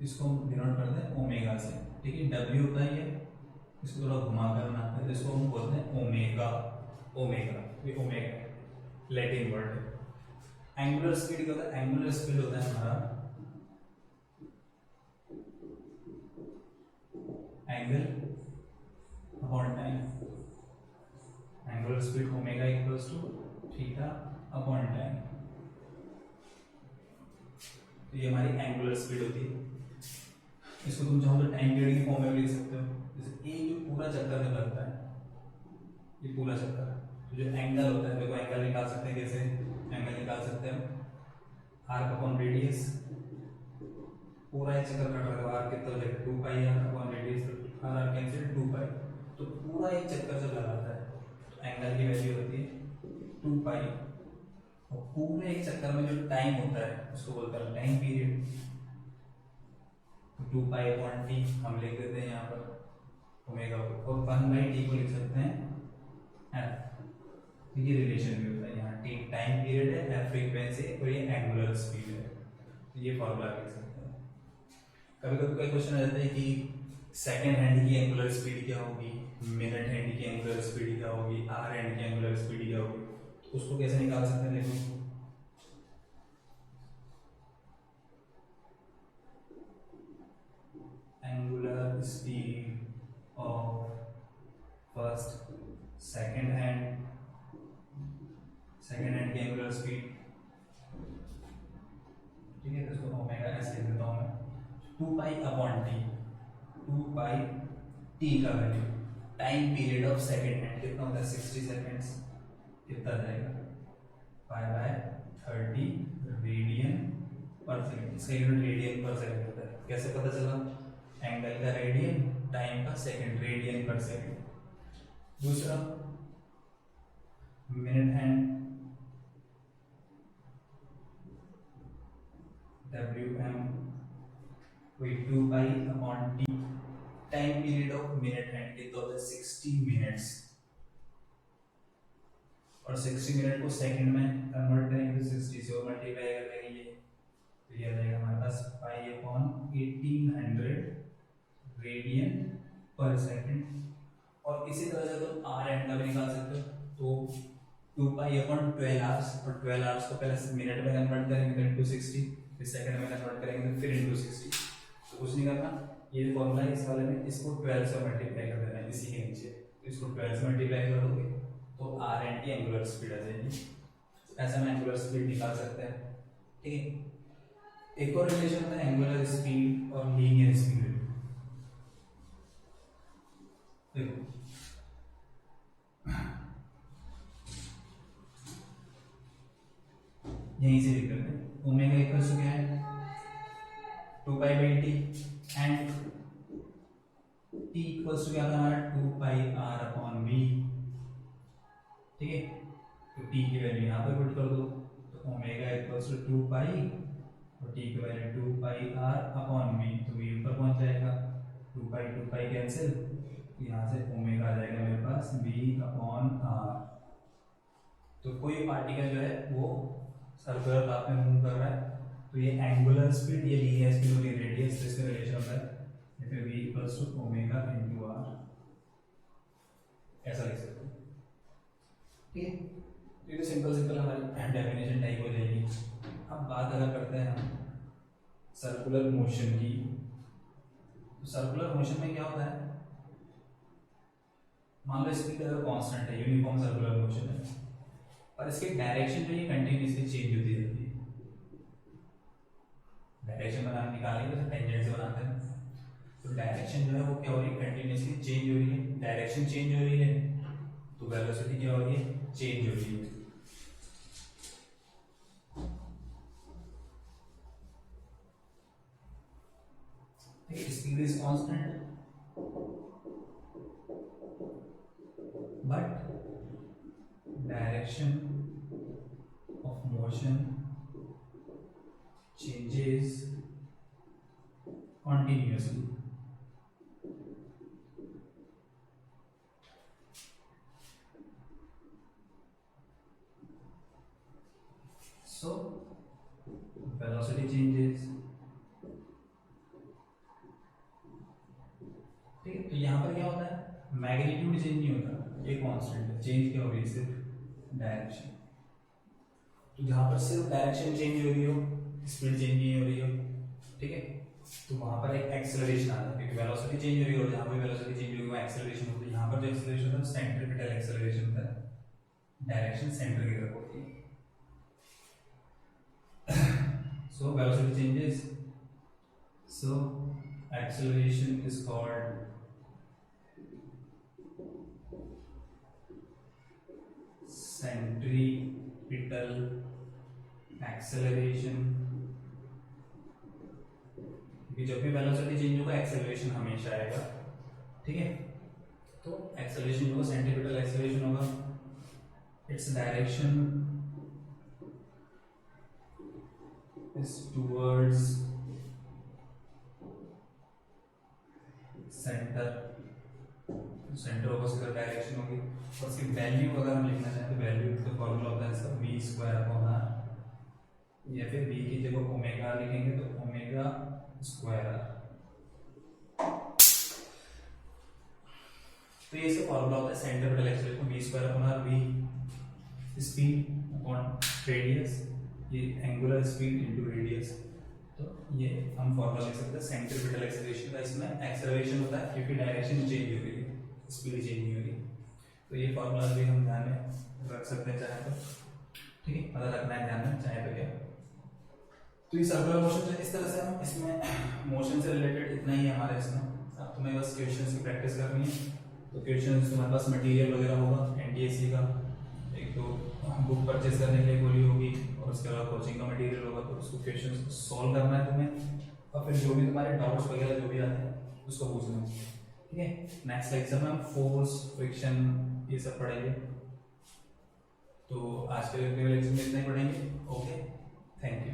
इसको हम डिनोट करते हैं ओमेगा से, ठीक है। W होता है ये, इसको थोड़ा घुमा कर बनाते हैं, इसको हम बोलते हैं ओमेगा। ओमेगा, ये ओमेगा लैटिन वर्ड है। एंगुलर स्पीड क्या होता है, एंगुलर स्पीड होता है हमारा angle upon time. Angular speed omega equals to theta upon time. तो ये हमारी एंगुलर स्पीड होती है। इसको तुम चाहो तो टाइम पीरियड की फॉर्म में लिख सकते हो। जैसे ये जो पूरा चक्कर में लगता है, ये पूरा चक्कर, तो जो एंगल होता है, देखो एंगल निकाल सकते हैं कैसे, एंगल निकाल सकते हैं आर्क अपॉन रेडियस। पूरा एक चक्कर कट रहा है, आर्क कितना हो जाएगा, 2πr upon radius, are cancel 2π। तो पूरा एक चक्कर जब लगाता है तो एंगल की वैल्यू होती है 2π, और पूरे एक चक्कर में जो टाइम होता है उसको बोलते हैं टाइम पीरियड। 2π/t हम लिख देते हैं यहाँ पर ओमेगा को, और 1/t को लिख सकते हैं f। ये रिलेशन भी होता है, यहाँ t टाइम पीरियड है, f फ्रीक्वेंसी और ये एंगुलर स्पीड है। ये फॉर्मूला लिख सकते हैं। कभी कभी कोई क्वेश्चन आ जाता है कि सेकंड हैंड की एंगुलर स्पीड क्या होगी, मिनट हैंड की एंगुलर स्पीड क्या होगी, आर हैंड की एंगुलर स्पीड क्या होगी, तो उसको कैसे निकाल सकते हैं, देखो angular speed of first second hand की एंगुलर स्पीड, ठीक है। तो इसको ओमेगा ऐसे लिख देता हूं मैं, 2π/t। 2π का value time period of second hand कितना होता है, 60 सेकंड्स, कितना जाएगा, π/30 रेडियन पर सेकंड। इसका यूनिट रेडियन पर सेकंड होता है। कैसे पता चला, एंगल का रेडियन, टाइम का सेकंड, रेडियन पर सेकंड। दूसरा मिनट हैंड, WM वही 2 pi upon T, time period of minute hand के तो 60 मिनट्स, और 60 मिनट को सेकंड में कन्वर्ट करेंगे तो 60 से मल्टीप्लाई कर देंगे ये, तो ये आ जाएगा हमारे पास पाई अपॉन 1800 रेडियन पर सेकंड। और इसी तरह से तुम आर एंड का भी निकाल सकते हो, तो 2 पाई अपॉन 12 आवर्स, और 12 आवर्स को पहले मिनट में कन्वर्ट करेंगे तो इनटू 60, फिर सेकंड में कन्वर्ट करेंगे तो फिर इनटू 60, तो कुछ नहीं करना, ये फॉर्मूला है इस वाले में, इसको 12 से मल्टीप्लाई कर देना है इसी के नीचे, तो इसको 12 से मल्टीप्लाई कर दोगे तो आर एंड की एंगुलर स्पीड आ जाएगी। ऐसा हम एंगुलर स्पीड निकाल सकते हैं, ठीक है। एक और रिलेशन होता है एंगुलर स्पीड और लीनियर स्पीड। देखो यहीं से लिख लेते हैं, ओमेगा इक्वल टू क्या है 2 pi by t, and t equals to क्या था हमारा 2 पाई आर अपॉन वी, ठीक है। तो टी की वैल्यू यहाँ पे पुट कर दो, तो ओमेगा इक्वल्स टू 2 पाई और टी की value 2 pi r upon v, तो वी ऊपर पहुंच जाएगा, 2 पाई कैंसिल, यहाँ से ओमेगा आ जाएगा मेरे पास वी अपॉन आर। तो कोई पार्टिकल जो है वो सर्कुलर पाथ में मूव कर रहा है, तो ये एंगुलर स्पीड, ये लीनियर स्पीड और ये रेडियस, तो इसका रिलेशन होता है फिर v equals to omega into r, ऐसा लिख सकते हैं, ठीक है। तो ये सिंपल हमारी डेफिनेशन टाइप हो जाएगी। अब बात अगर करते हैं हम सर्कुलर मोशन की, तो सर्कुलर मोशन में क्या होता है, मान लो स्पीड अगर कांस्टेंट है, यूनिफॉर्म सर्कुलर मोशन है, और इसकी डायरेक्शन जो है कंटिन्यूअसली चेंज होती रहती है। डायरेक्शन बनाने निकालेंगे तो टेंजेंट से बनाते हैं, तो डायरेक्शन जो है वो क्या हो रही है कंटिन्यूअसली चेंज हो रही है, डायरेक्शन चेंज हो रही है तो वेलोसिटी क्या हो रही है चेंज हो रही है। Speed is constant but direction of motion changes continuously. So velocity changes, ठीक है। तो यहाँ पर क्या होता है मैग्नीट्यूड चेंज नहीं होता, ये कांस्टेंट है, चेंज क्या हो रही है सिर्फ डायरेक्शन। तो जहाँ पर सिर्फ डायरेक्शन चेंज हो रही हो, स्पीड चेंज नहीं हो रही हो, ठीक है, तो वहाँ पर एक एक्सेलरेशन आता है, क्योंकि वेलोसिटी चेंज हो रही है और जहाँ पर वेलोसिटी चेंज होगी वहाँ एक्सेलरेशन होती है। यहाँ पर जो एक्सेलरेशन होता है सेंट्रीपिटल एक्सेलरेशन होता है, डायरेक्शन सेंटर की तरफ होती है। So velocity changes, so acceleration is called centripetal acceleration, क्योंकि जब भी वेलोसिटी चेंज होगा एक्सेलरेशन हमेशा आएगा, ठीक है। तो एक्सेलरेशन होगा सेंट्रीपिटल एक्सेलरेशन होगा, its direction is towards centre, centre होगा उसकी डायरेक्शन होगी, और उसकी वैल्यू अगर हम लिखना चाहें तो वैल्यू का फॉर्मूला होता है इसका v स्क्वायर अपॉन r, या फिर v की जगह ओमेगा लिखेंगे तो ओमेगा स्क्वायर r। तो ये इसका फॉर्मूला होता है centripetal acceleration v square upon r, v speed upon radius, ये एंगुलर स्पीड इनटू रेडियस। तो ये हम फॉर्मूला लिख सकते हैं सेंट्रीपिटल एक्सेलरेशन का, इसमें एक्सेलरेशन होता है क्योंकि डायरेक्शन चेंज हो रही है, स्पीड चेंज नहीं हो रही। तो ये फॉर्मूला भी हम ध्यान में रख सकते हैं चाहे तो, ठीक है, मतलब रखना है ध्यान में चाहे तो क्या। तो ये सर्कुलर मोशन इस तरह से हम इसमें मोशन से रिलेटेड इतना ही है हमारे इसमें। अब तुम्हें बस क्वेश्चंस की प्रैक्टिस करनी है, तो क्वेश्चंस तुम्हारे पास मटेरियल वगैरह होगा एनटीएससी का, एक तो बुक परचेज करने के लिए बोली होगी और उसके अलावा कोचिंग का मटेरियल होगा, तो उसको क्वेश्चंस सॉल्व करना है तुम्हें, और फिर जो भी तुम्हारे डाउट्स वगैरह जो भी आते हैं उसको पूछना है, ठीक है। नेक्स्ट लेक्चर में हम फोर्स, फ्रिक्शन ये सब पढ़ेंगे, तो आज के लेक्चर में इतना ही पढ़ेंगे। Okay, thank you.